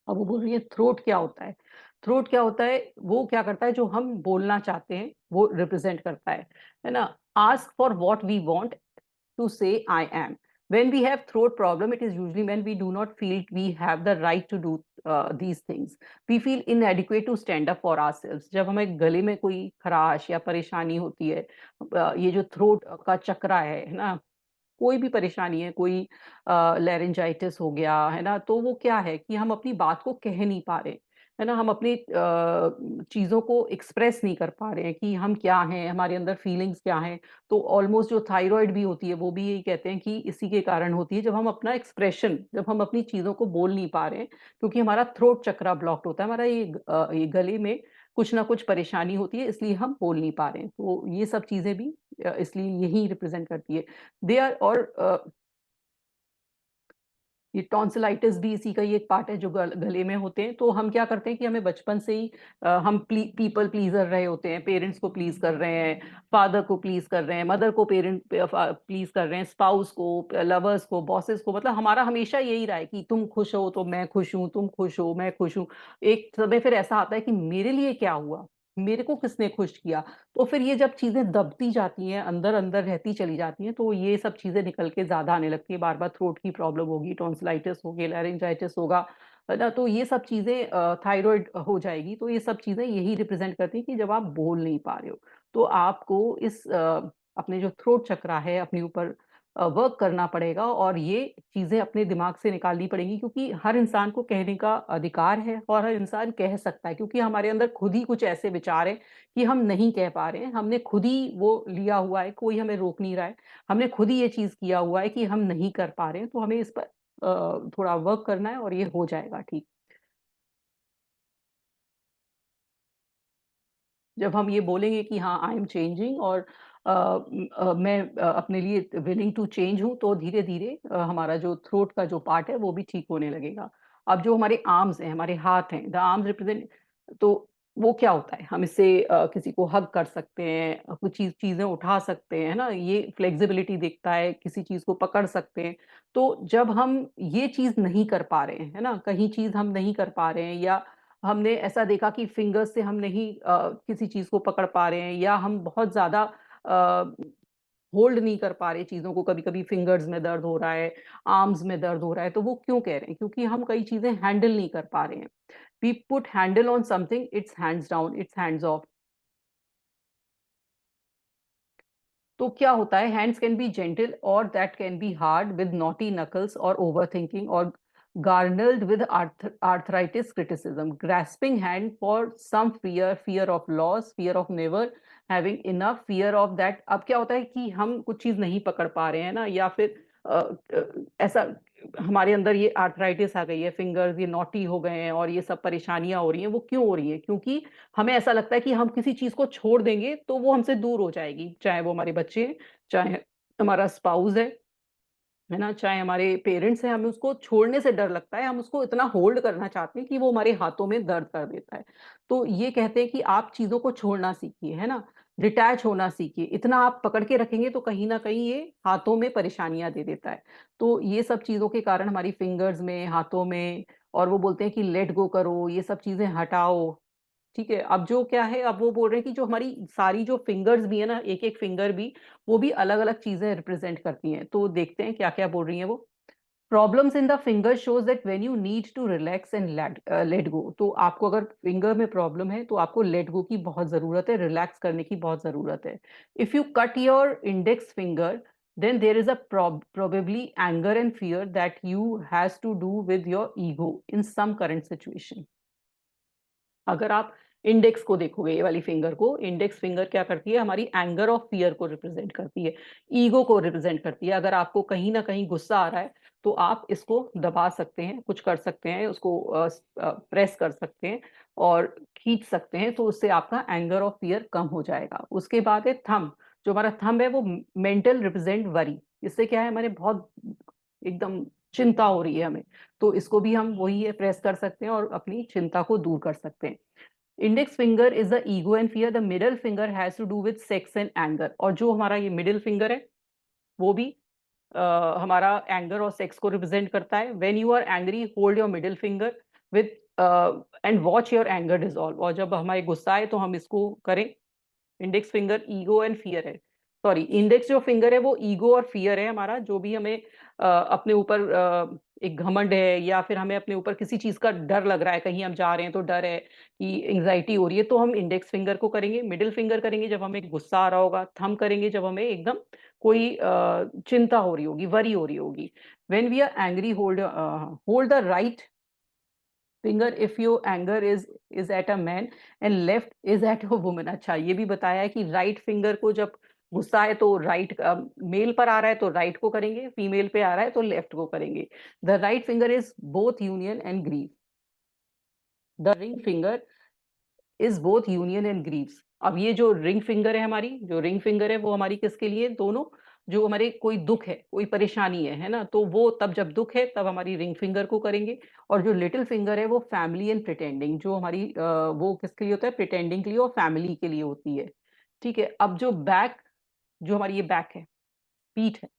अब वो बोल रही है थ्रोट क्या होता है? थ्रोट क्या होता है? वो क्या करता है, जो हम बोलना चाहते हैं, वो रिप्रेज़ेंट करता है ना? Ask for what we want to say I am. When we have throat problem, it is usually when we do not feel we have the right to do these things. We feel inadequate to stand up for ourselves. जब हमें गले में कोई खराश या परेशानी होती है, ये जो थ्रोट का चक्रा है ना, कोई भी परेशानी है, कोई लैरिंजाइटिस हो गया, है ना? तो वो क्या है कि हम अपनी बात को कह नहीं पा रहे, है ना? हम अपनी चीज़ों को एक्सप्रेस नहीं कर पा रहे हैं कि हम क्या हैं, हमारे अंदर फीलिंग्स क्या हैं। तो ऑलमोस्ट जो थायरॉइड भी होती है, वो भी यही कहते हैं कि इसी के कारण होती है, जब हम अपनी चीज़ों को बोल नहीं पा रहे हैं, क्योंकि हमारा थ्रोट चक्रा ब्लॉक्ड होता है, हमारा ये गले में कुछ ना कुछ परेशानी होती है, इसलिए हम बोल नहीं पा रहे हैं। तो ये सब चीज़ें भी इसलिए यही रिप्रेज़ेंट करती है। दे आर और ये टॉन्सिलाइटिस भी इसी का ही एक पार्ट है, जो गले में होते हैं। तो हम क्या करते हैं कि हमें बचपन से ही हम पीपल प्लीजर रहे होते हैं, पेरेंट्स को प्लीज कर रहे हैं, फादर को प्लीज कर रहे हैं, मदर को प्लीज कर रहे हैं, स्पाउस को, लवर्स को, बॉसेस को, मतलब हमारा हमेशा यही रहा है कि तुम खुश हो तो मैं खुश हूँ, तुम खुश हो मैं खुश हूँ। एक समय फिर ऐसा आता है कि मेरे लिए क्या हुआ, मेरे को किसने खुश किया? तो फिर ये जब चीज़ें दबती जाती हैं, अंदर-अंदर रहती चली जाती हैं, तो ये सब चीज़ें निकल के ज़्यादा आने लगती है। बार-बार थ्रोट की प्रॉब्लम होगी, टॉन्सिलाइटिस होगी, लैरिंजाइटिस होगा, है ना? तो ये सब चीज़ें थायरॉइड हो जाएगी। तो ये सब चीज़ें यही रिप्रेज़ेंट करती हैं कि जब आप बोल नहीं पा रहे हो। तो आपको अपने जो थ्रोट चक्रा है, अपने ऊपर वर्क करना पड़ेगा, और ये चीज़ें अपने दिमाग से निकालनी पड़ेंगी, क्योंकि हर इंसान को कहने का अधिकार है और हर इंसान कह सकता है, क्योंकि हमारे अंदर खुद ही कुछ ऐसे विचार हैं कि हम नहीं कह पा रहे हैं। हमने खुद ही वो लिया हुआ है, कोई हमें रोक नहीं रहा है। हमने खुद ही ये चीज़ किया हुआ है कि हम नहीं कर पा रहे हैं, तो हमें इस पर थोड़ा वर्क करना है, और ये हो जाएगा ठीक। जब हम ये बोलेंगे कि हाँ, आई एम चेंजिंग, और मैं अपने लिए विलिंग टू चेंज हूँ, तो धीरे-धीरे हमारा जो थ्रोट का जो पार्ट है, वो भी ठीक होने लगेगा। अब जो हमारे आर्म्स हैं, हमारे हाथ हैं, द आर्म्स रिप्रेजेंट, तो वो क्या होता है? हम इससे किसी को हग कर सकते हैं, कुछ चीज़ें उठा सकते हैं, है ना? ये फ्लेक्सिबिलिटी दिखता है, किसी चीज़ को पकड़ सकते हैं। तो जब हम ये चीज़ नहीं कर पा रहे हैं, है ना? कहीं चीज़ हम नहीं कर पा रहे हैं, या हमने ऐसा देखा कि फिंगर्स से हम नहीं किसी चीज़ को पकड़ पा रहे हैं, या हम बहुत ज़्यादा होल्ड नहीं कर पा रहे चीजों को, कभी कभी फिंगर्स में दर्द हो रहा है, आर्म्स में दर्द हो रहा है, तो वो क्यों कह रहे हैं? क्योंकि हम कई चीजें हैंडल नहीं कर पा रहे हैं। We put handle on something, it's hands down, it's hands off. तो क्या होता है, हैंड्स कैन बी जेंटल और that can be hard with naughty knuckles और ओवर थिंकिंग और garnered with arthritis criticism, grasping hand for some fear, fear of loss, fear of never having enough, fear of that। अब क्या होता है कि हम कुछ चीज नहीं पकड़ पा रहे हैं ना, या फिर ऐसा हमारे अंदर ये आर्थराइटिस आ गई है, फिंगर्स ये नॉटी हो गए हैं और ये सब परेशानियां हो रही हैं। वो क्यों हो रही है? क्योंकि हमें ऐसा लगता है कि हम किसी चीज को छोड़ देंगे तो वो हमसे दूर हो जाएगी, चाहे वो हमारे बच्चे हैं, चाहे हमारा स्पाउस है ना, चाहे हमारे पेरेंट्स हैं। हमें उसको छोड़ने से डर लगता है, हम उसको इतना होल्ड करना चाहते हैं कि वो हमारे हाथों में दर्द कर देता है। तो ये कहते हैं कि आप चीजों को छोड़ना सीखिए, है ना, डिटैच होना सीखिए। इतना आप पकड़ के रखेंगे तो कहीं ना कहीं ये हाथों में परेशानियां दे देता है। तो ये सब चीजों के कारण हमारी फिंगर्स में, हाथों में, और वो बोलते हैं कि लेट गो करो, ये सब चीजें हटाओ। ठीक है, अब जो क्या है, अब वो बोल रहे हैं कि जो हमारी सारी जो फिंगर्स भी है ना, एक एक फिंगर भी, वो भी अलग अलग चीजें रिप्रेजेंट करती हैं। तो देखते हैं क्या क्या बोल रही हैं वो। Problems in the finger shows that when you need to relax and let go. तो आपको अगर फिंगर में प्रॉब्लम है तो आपको लेट गो की बहुत जरूरत है, रिलैक्स करने की बहुत जरूरत है। If you cut your index finger then there is a probably anger and fear that you has to do with your ego in some current situation। अगर आप इंडेक्स को देखोगे, ये वाली फिंगर को, इंडेक्स फिंगर क्या करती है, हमारी एंगर और फियर को रिप्रेजेंट करती है, ईगो को रिप्रेजेंट करती है। अगर आपको कहीं ना कहीं गुस्सा आ रहा है तो आप इसको दबा सकते हैं, कुछ कर सकते हैं, उसको प्रेस कर सकते हैं और खींच सकते हैं, तो उससे आपका एंगर और फियर कम हो जाएगा। उसके बाद है थंब। जो हमारा थंब है वो मेंटल रिप्रेजेंट वरी। इससे क्या है, हमारे बहुत एकदम चिंता हो रही है हमें, तो इसको भी हम वही है, प्रेस कर सकते हैं और अपनी चिंता को दूर कर सकते हैं। Index finger is the ego and fear, the middle finger has to do with sex and anger. और जो हमारा ये मिडिल फिंगर है वो भी हमारा एंगर और सेक्स को रिप्रेजेंट करता है। When you are angry hold your middle finger with and watch your anger dissolve. और जब हमारे गुस्सा आए तो हम इसको करें। Index finger ego and fear है, सॉरी, इंडेक्स जो फिंगर है वो ईगो और फियर है हमारा। जो भी हमें अपने ऊपर एक घमंड है, या फिर हमें अपने ऊपर किसी चीज का डर लग रहा है, कहीं हम जा रहे हैं तो डर है कि एंजाइटी हो रही है, तो हम इंडेक्स फिंगर को करेंगे। मिडिल फिंगर करेंगे जब हमें गुस्सा आ रहा होगा। थंब करेंगे जब हमें एकदम कोई चिंता हो रही होगी, वरी हो रही होगी। When we are angry hold the right finger if your anger is at a man and left is at a woman. अच्छा, ये भी बताया है कि राइट फिंगर को जब गुस्सा है तो राइट, मेल पर आ रहा है तो राइट को करेंगे, फीमेल पे आ रहा है तो लेफ्ट को करेंगे। The right finger is both union and grieve. The ring finger is both union and grieves. अब ये जो रिंग फिंगर है हमारी, जो रिंग फिंगर है वो हमारी किसके लिए? दोनों, जो हमारे कोई दुख है, कोई परेशानी है ना, तो वो तब जब दुख है तब हमारी रिंग फिंगर को करेंगे। और जो लिटिल फिंगर है वो फैमिली एंड प्रिटेंडिंग, जो हमारी वो किसके लिए होता है? प्रिटेंडिंग के लिए और फैमिली के लिए होती है। ठीक है, अब जो बैक, जो हमारी ये बैक है, पीठ है,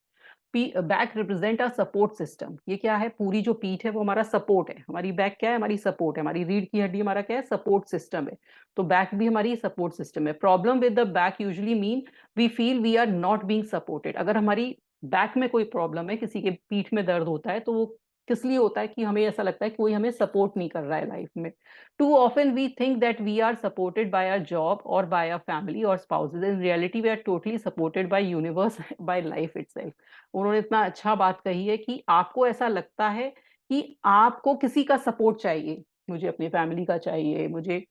back represent a support system. ये क्या है? पूरी जो पीठ है वो हमारा सपोर्ट है। हमारी बैक क्या है? हमारी सपोर्ट है। हमारी रीढ़ की हड्डी हमारा क्या है? सपोर्ट सिस्टम है। तो बैक भी हमारी सपोर्ट सिस्टम है। Problem with the back usually mean we feel we are not being supported. अगर हमारी बैक में कोई प्रॉब्लम है, किसी के पीठ में दर्द होता है, तो वो किस लिए होता है? कि हमें ऐसा लगता है कि कोई हमें सपोर्ट नहीं कर रहा है लाइफ में। Too often we think that we are supported by our job और बाय आवर फैमिली और spouses. In reality we are totally supported by universe, by life itself. उन्होंने इतना अच्छा बात कही है कि आपको ऐसा लगता है कि आपको किसी का सपोर्ट चाहिए, मुझे अपनी फैमिली का चाहिए, मुझे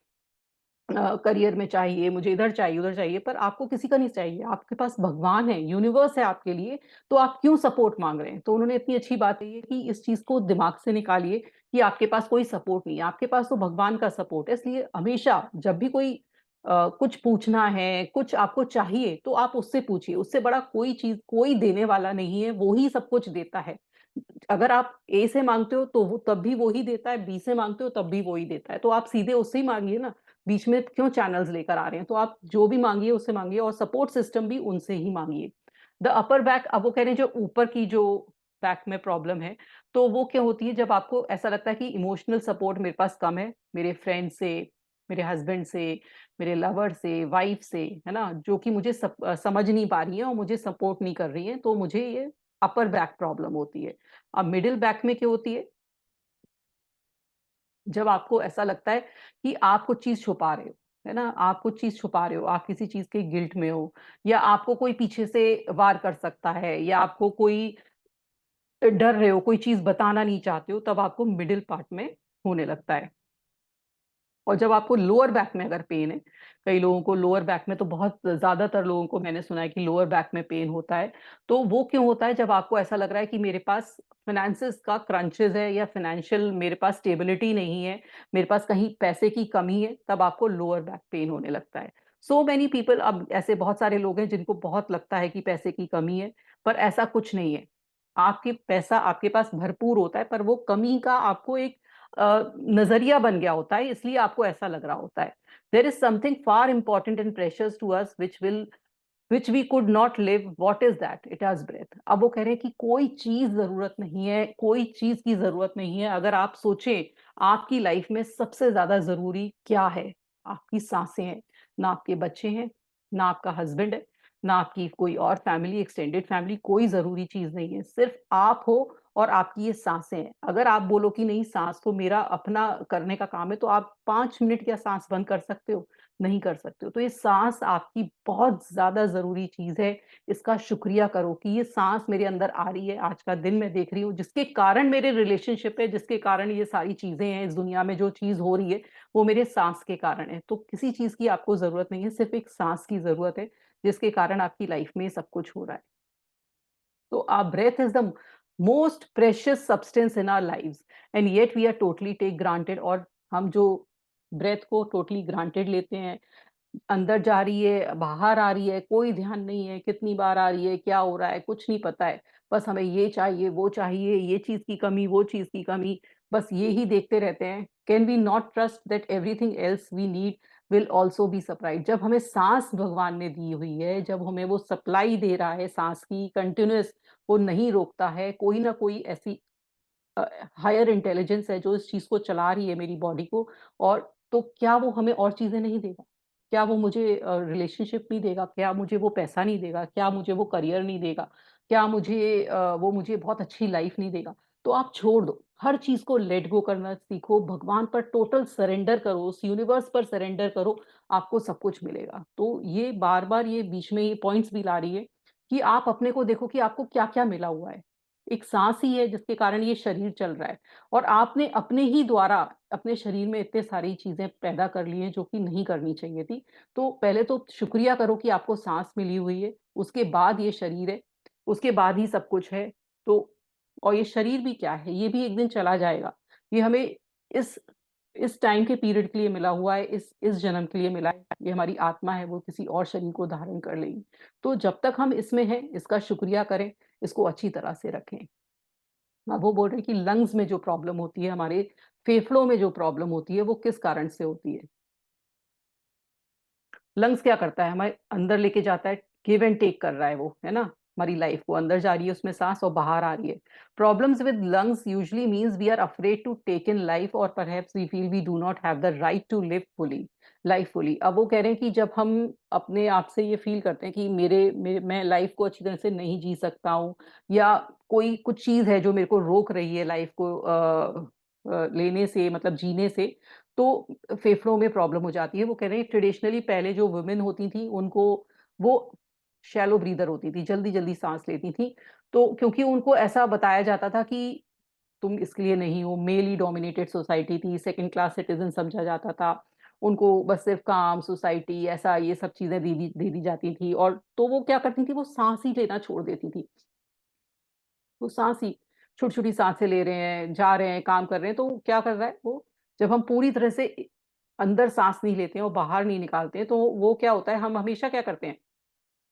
करियर में चाहिए, मुझे इधर चाहिए, उधर चाहिए, पर आपको किसी का नहीं चाहिए। आपके पास भगवान है, यूनिवर्स है आपके लिए, तो आप क्यों सपोर्ट मांग रहे हैं? तो उन्होंने इतनी अच्छी बात कही है कि इस चीज को दिमाग से निकालिए कि आपके पास कोई सपोर्ट नहीं है, आपके पास तो भगवान का सपोर्ट है। इसलिए हमेशा जब भी कोई कुछ पूछना है, कुछ आपको चाहिए, तो आप उससे पूछिए। उससे बड़ा कोई चीज कोई देने वाला नहीं है, वो ही सब कुछ देता है। अगर आप ए से मांगते हो तो वो तब भी वो ही देता है, बी से मांगते हो तब भी वो ही देता है, तो आप सीधे उससे ही मांगिए ना। बीच में क्यों चैनल्स लेकर आ रहे हैं? तो आप जो भी मांगिए उससे मांगिए, और सपोर्ट सिस्टम भी उनसे ही मांगिए। द अपर बैक, अब वो कह रहे हैं जो ऊपर की जो बैक में प्रॉब्लम है, तो वो क्या होती है? जब आपको ऐसा लगता है कि इमोशनल सपोर्ट मेरे पास कम है, मेरे फ्रेंड से, मेरे हस्बैंड से, मेरे लवर से, वाइफ से, है ना? जो कि मुझे समझ नहीं पा रही हैं और मुझे सपोर्ट नहीं कर रही हैं, तो मुझे ये अपर बैक प्रॉब्लम होती है। अब मिडल बैक में क्या होती है? जब आपको ऐसा लगता है कि आप कुछ चीज़ छुपा रहे हो, है ना? आप कुछ चीज़ छुपा रहे हो, आप किसी चीज़ के गिल्ट में हो, या आपको कोई पीछे से वार कर सकता है, या आपको कोई डर रहे हो, कोई चीज़ बताना नहीं चाहते हो, तब आपको मिडल पार्ट में होने लगता है। और जब आपको लोअर बैक में अगर पेन है, कई लोगों को लोअर बैक में, तो बहुत ज़्यादातर लोगों को मैंने सुना है कि लोअर बैक में पेन होता है। तो वो क्यों होता है? जब आपको ऐसा लग रहा है कि मेरे पास फ़ाइनेंसेस का क्रंचेस है, या फ़ाइनेंशियल मेरे पास स्टेबिलिटी नहीं है, मेरे पास कहीं पैसे की कमी है, तब आपको लोअर बैक पेन होने लगता है। सो मेनी पीपल, अब ऐसे बहुत सारे लोग हैं जिनको बहुत लगता है कि पैसे की कमी है, पर ऐसा कुछ नहीं है। आपके पैसा आपके पास भरपूर होता है, पर वो कमी का आपको एक नज़रिया बन गया होता है, इसलिए आपको ऐसा लग रहा होता है। There is something far important and precious to us which we could not live, what is that? It is breath. अब वो कह रहे हैं कि कोई चीज़ ज़रूरत नहीं है, कोई चीज़ की ज़रूरत नहीं है। अगर आप सोचें, आपकी लाइफ में सबसे ज़्यादा ज़रूरी क्या है? आपकी साँसें हैं, ना आपके बच्चे हैं, ना आपका हस्बैंड है, ना आपकी कोई और फैमिली, एक्सटेंडेड फैमिली, कोई ज़रूरी चीज़ नहीं है। सिर्फ़ आप हो और आपकी ये साँसें हैं। अगर आप बोलो कि नहीं, साँस तो मेरा अपना करने का काम है, तो आप 5 मिनट क्या साँस बंद कर सकते हो? नहीं कर सकते हो। तो ये साँस आपकी बहुत ज़्यादा ज़रूरी चीज़ है। इसका शुक्रिया करो कि ये साँस मेरे अंदर आ रही है, आज का दिन मैं देख रही हूँ, जिसके कारण मेरे रिलेशनशिप है, जिसके कारण ये सारी चीज़ें हैं, इस दुनिया में जो चीज़ हो रही है, वो मेरे साँस के कारण है। तो किसी चीज़ की आपको ज़रूरत नहीं है, सिर्फ़ एक साँस की ज़रूरत है, जिसके कारण आपकी लाइफ़ में ये सब कुछ हो रहा है। So our breath is the most precious substance in our lives, and yet we are totally take granted, और हम जो ब्रेथ को टोटली ग्रांटेड लेते हैं, अंदर जा रही है, बाहर आ रही है, कोई ध्यान नहीं है, कितनी बार आ रही है, क्या हो रहा है, कुछ नहीं पता है। बस हमें ये चाहिए, वो चाहिए, ये चीज़ की कमी, वो चीज़ की कमी, बस ये ही देखते रहते हैं। Can we not trust that everything else we need will also be supplied? जब हमें साँस भगवान ने दी हुई है, जब हमें वो सप्लाई दे रहा है साँस की कंटीन्यूअस, वो नहीं रोकता है, कोई ना कोई ऐसी अ, हायर इंटेलिजेंस है जो इस चीज़ को चला रही है मेरी बॉडी को, और तो क्या वो हमें और चीज़ें नहीं देगा? क्या वो मुझे रिलेशनशिप नहीं देगा? क्या मुझे वो पैसा नहीं देगा? क्या मुझे वो करियर नहीं देगा? क्या मुझे वो मुझे बहुत अच्छी लाइफ़ नहीं देगा? तो आप छोड़ दो, हर चीज़ को लेट गो करना सीखो, भगवान पर टोटल सरेंडर करो, उस यूनिवर्स पर सरेंडर करो, आपको सब कुछ मिलेगा। तो ये बार-बार ये बीच में ये पॉइंट्स भी ला रही है कि आप अपने को देखो कि आपको क्या-क्या मिला हुआ है। एक साँस ही है जिसके कारण ये शरीर चल रहा है, और आपने अपने ही द्वारा अपने शरीर में इतने सारी चीज़ें पैदा कर ली हैं जो कि नहीं करनी चाहिए थी। तो पहले तो शुक्रिया करो कि आपको साँस मिली हुई है, उसके बाद ये शरीर है, उसके बाद ही सब कुछ है। तो और ये शरीर भी क्या है, ये भी एक दिन चला जाएगा। ये हमें इस इस टाइम के पीरियड के लिए मिला हुआ है, इस जन्म के लिए मिला है। ये हमारी आत्मा है, वो किसी और शरीर को धारण कर लेगी। तो जब तक हम इसमें हैं, इसका शुक्रिया करें, इसको अच्छी तरह से रखें। अब वो बोल रहे हैं कि लंग्स में जो प्रॉब्लम होती है, हमारे फेफड़ों में जो प्रॉब्लम होती है, वो किस कारण से होती है? लंग्स क्या करता है? हमारे अंदर लेके जाता है, गिव एंड टेक कर रहा है वो, है ना? हमारी लाइफ को अंदर जा रही है उसमें साँस, और बाहर आ रही है। Problems with lungs usually means we are afraid to take in life, और perhaps we feel we do not have the right to live fully, life fully. अब वो कह रहे हैं कि जब हम अपने आप से ये फील करते हैं कि मेरे मेरे मैं लाइफ को अच्छी तरह से नहीं जी सकता हूँ, या कोई कुछ चीज़ है जो मेरे को रोक रही है लाइफ को लेने से, मतलब जीने से, तो फेफड़ों में प्रॉब्लम हो जाती है। वो कह रहे हैं ट्रेडिशनली पहले जो वुमेन होती थी, उनको वो शैलो ब्रीदर होती थी, जल्दी-जल्दी साँस लेती थी। तो क्योंकि उनको ऐसा बताया जाता था कि तुम इसके लिए नहीं हो, मेल ही डोमिनेटेड सोसाइटी थी, सेकंड क्लास सिटिज़न समझा जाता था। उनको बस सिर्फ़ काम, सोसाइटी, ऐसा ये सब चीज़ें दे दी जाती थी, और तो वो क्या करती थी, वो साँस ही लेना छोड़ देती थी। वो साँस ही छोटी-छोटी साँसें ले रहे हैं, जा रहे हैं, काम कर रहे हैं, तो क्या कर रहा है वो, जब हम पूरी तरह से अंदर साँस नहीं लेते हैं और बाहर नहीं निकालते हैं, तो वो क्या होता है, हम हमेशा क्या करते हैं,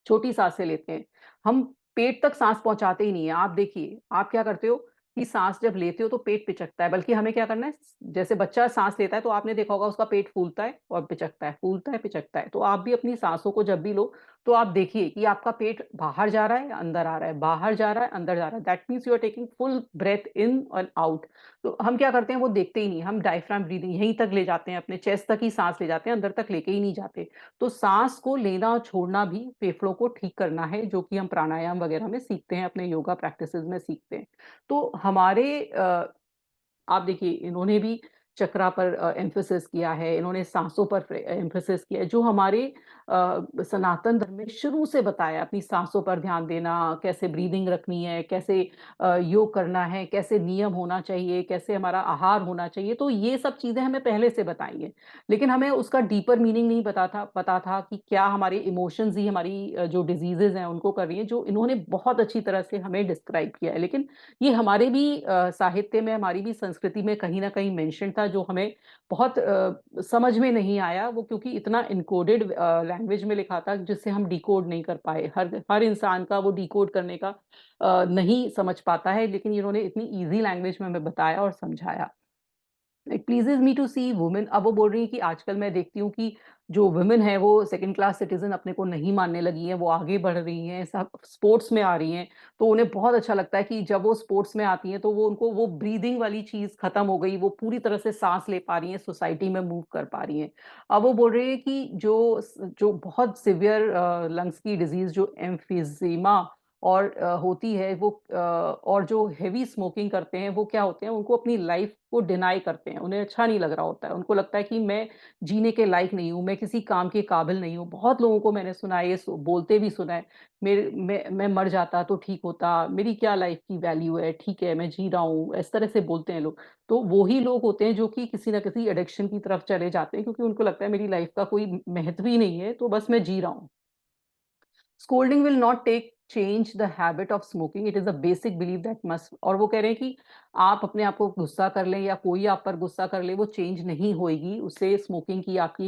छोटी साँसें लेते हैं। हम पेट तक साँस पहुँचाते ही नहीं है। आप देखिए, आप क्या करते हो कि साँस जब लेते हो तो पेट पिचकता है, बल्कि हमें क्या करना है, जैसे बच्चा साँस लेता है तो आपने देखा होगा उसका पेट फूलता है और पिचकता है, फूलता है, पिचकता है। तो आप भी अपनी साँसों को जब भी लो, तो आप देखिए कि आपका पेट बाहर जा रहा है या अंदर आ रहा है, बाहर जा रहा है अंदर जा रहा है, that means you are taking full breath in और आउट। तो हम क्या करते हैं, वो देखते ही नहीं, हम डायफ्राम ब्रीदिंग यहीं तक ले जाते हैं, अपने चेस्ट तक ही सांस ले जाते हैं, अंदर तक लेके ही नहीं जाते। तो सांस को लेना और छोड़ना भी फेफड़ों को ठीक करना है, जो कि हम प्राणायाम वगैरह में सीखते हैं, अपने योगा प्रैक्टिसेस में सीखते हैं। तो हमारे आप देखिए, इन्होंने भी चक्रा पर एम्फेसिस किया है, इन्होंने सांसों पर एम्फेसिस किया है, जो हमारे सनातन धर्म में शुरू से बताया, अपनी सांसों पर ध्यान देना, कैसे ब्रीदिंग रखनी है, कैसे योग करना है, कैसे नियम होना चाहिए, कैसे हमारा आहार होना चाहिए। तो ये सब चीजें हमें पहले से बताई है, लेकिन हमें उसका डीपर मीनिंग नहीं पता था कि क्या हमारे इमोशंस ही हमारी जो डिजीजेज हैं उनको कर रही हैं, जो इन्होंने बहुत अच्छी तरह से हमें डिस्क्राइब किया है। लेकिन ये हमारे भी साहित्य में, हमारी भी संस्कृति में कहीं ना कहीं मेंशन था, जो हमें बहुत समझ में नहीं आया, वो क्योंकि इतना इनकोडेड लैंग्वेज में लिखा था, जिससे हम डिकोड नहीं कर पाए। हर हर इंसान का वो डिकोड करने का नहीं समझ पाता है, लेकिन इन्होंने इतनी इजी लैंग्वेज में हमें बताया और समझाया। It pleases me to see women. अब वो बोल रही है कि आजकल मैं देखती हूँ कि जो वुमेन है वो सेकंड क्लास सिटीजन अपने को नहीं मानने लगी हैं, वो आगे बढ़ रही हैं, सब स्पोर्ट्स में आ रही हैं। तो उन्हें बहुत अच्छा लगता है कि जब वो स्पोर्ट्स में आती हैं तो वो, उनको वो ब्रीदिंग वाली चीज खत्म हो गई, वो पूरी तरह से सांस ले पा रही हैं, सोसाइटी में मूव कर पा रही हैं। अब वो बोल रही है कि जो जो बहुत सिवियर लंग्स की डिजीज जो एम्फीजीमा और होती है वो, और जो हेवी स्मोकिंग करते हैं वो क्या होते हैं, उनको अपनी लाइफ को डिनाई करते हैं, उन्हें अच्छा नहीं लग रहा होता है, उनको लगता है कि मैं जीने के लायक नहीं हूँ, मैं किसी काम के काबिल नहीं हूँ। बहुत लोगों को मैंने सुना है, ये बोलते भी सुना है, मैं मर जाता तो ठीक होता, मेरी क्या लाइफ की वैल्यू है, ठीक है मैं जी रहा हूँ, इस तरह से बोलते हैं लोग। तो वो ही लोग होते हैं जो कि किसी ना किसी एडिक्शन की तरफ चले जाते हैं, क्योंकि उनको लगता है मेरी लाइफ का कोई महत्व ही नहीं है, तो बस मैं जी रहा हूँ। Scolding will not take change the habit of smoking, it is a basic believe that must. और वो कह रहे हैं कि आप अपने आप को गुस्सा कर लें या कोई आप पर गुस्सा कर ले, वो चेंज नहीं होएगी, उससे स्मोकिंग की आपकी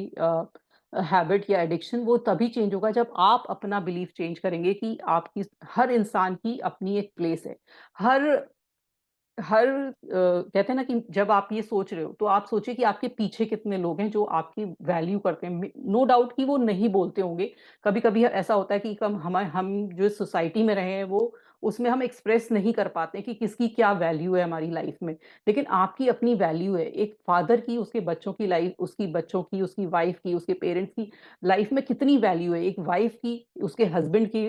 हैबिट या एडिक्शन वो तभी चेंज होगा जब आप अपना बिलीफ चेंज करेंगे कि आपकी, हर इंसान की अपनी एक प्लेस है। हर हर कहते हैं ना कि जब आप ये सोच रहे हो तो आप सोचिए कि आपके पीछे कितने लोग हैं जो आपकी वैल्यू करते हैं। नो डाउट कि वो नहीं बोलते होंगे, कभी कभी ऐसा होता है कि हम जो सोसाइटी में रहे हैं वो, उसमें हम एक्सप्रेस नहीं कर पाते कि किसकी क्या वैल्यू है हमारी लाइफ में। लेकिन आपकी अपनी वैल्यू है, एक फादर की उसके बच्चों की लाइफ, उसकी बच्चों की, उसकी वाइफ की, उसके पेरेंट्स की लाइफ में कितनी वैल्यू है, एक वाइफ की उसके हस्बैंड की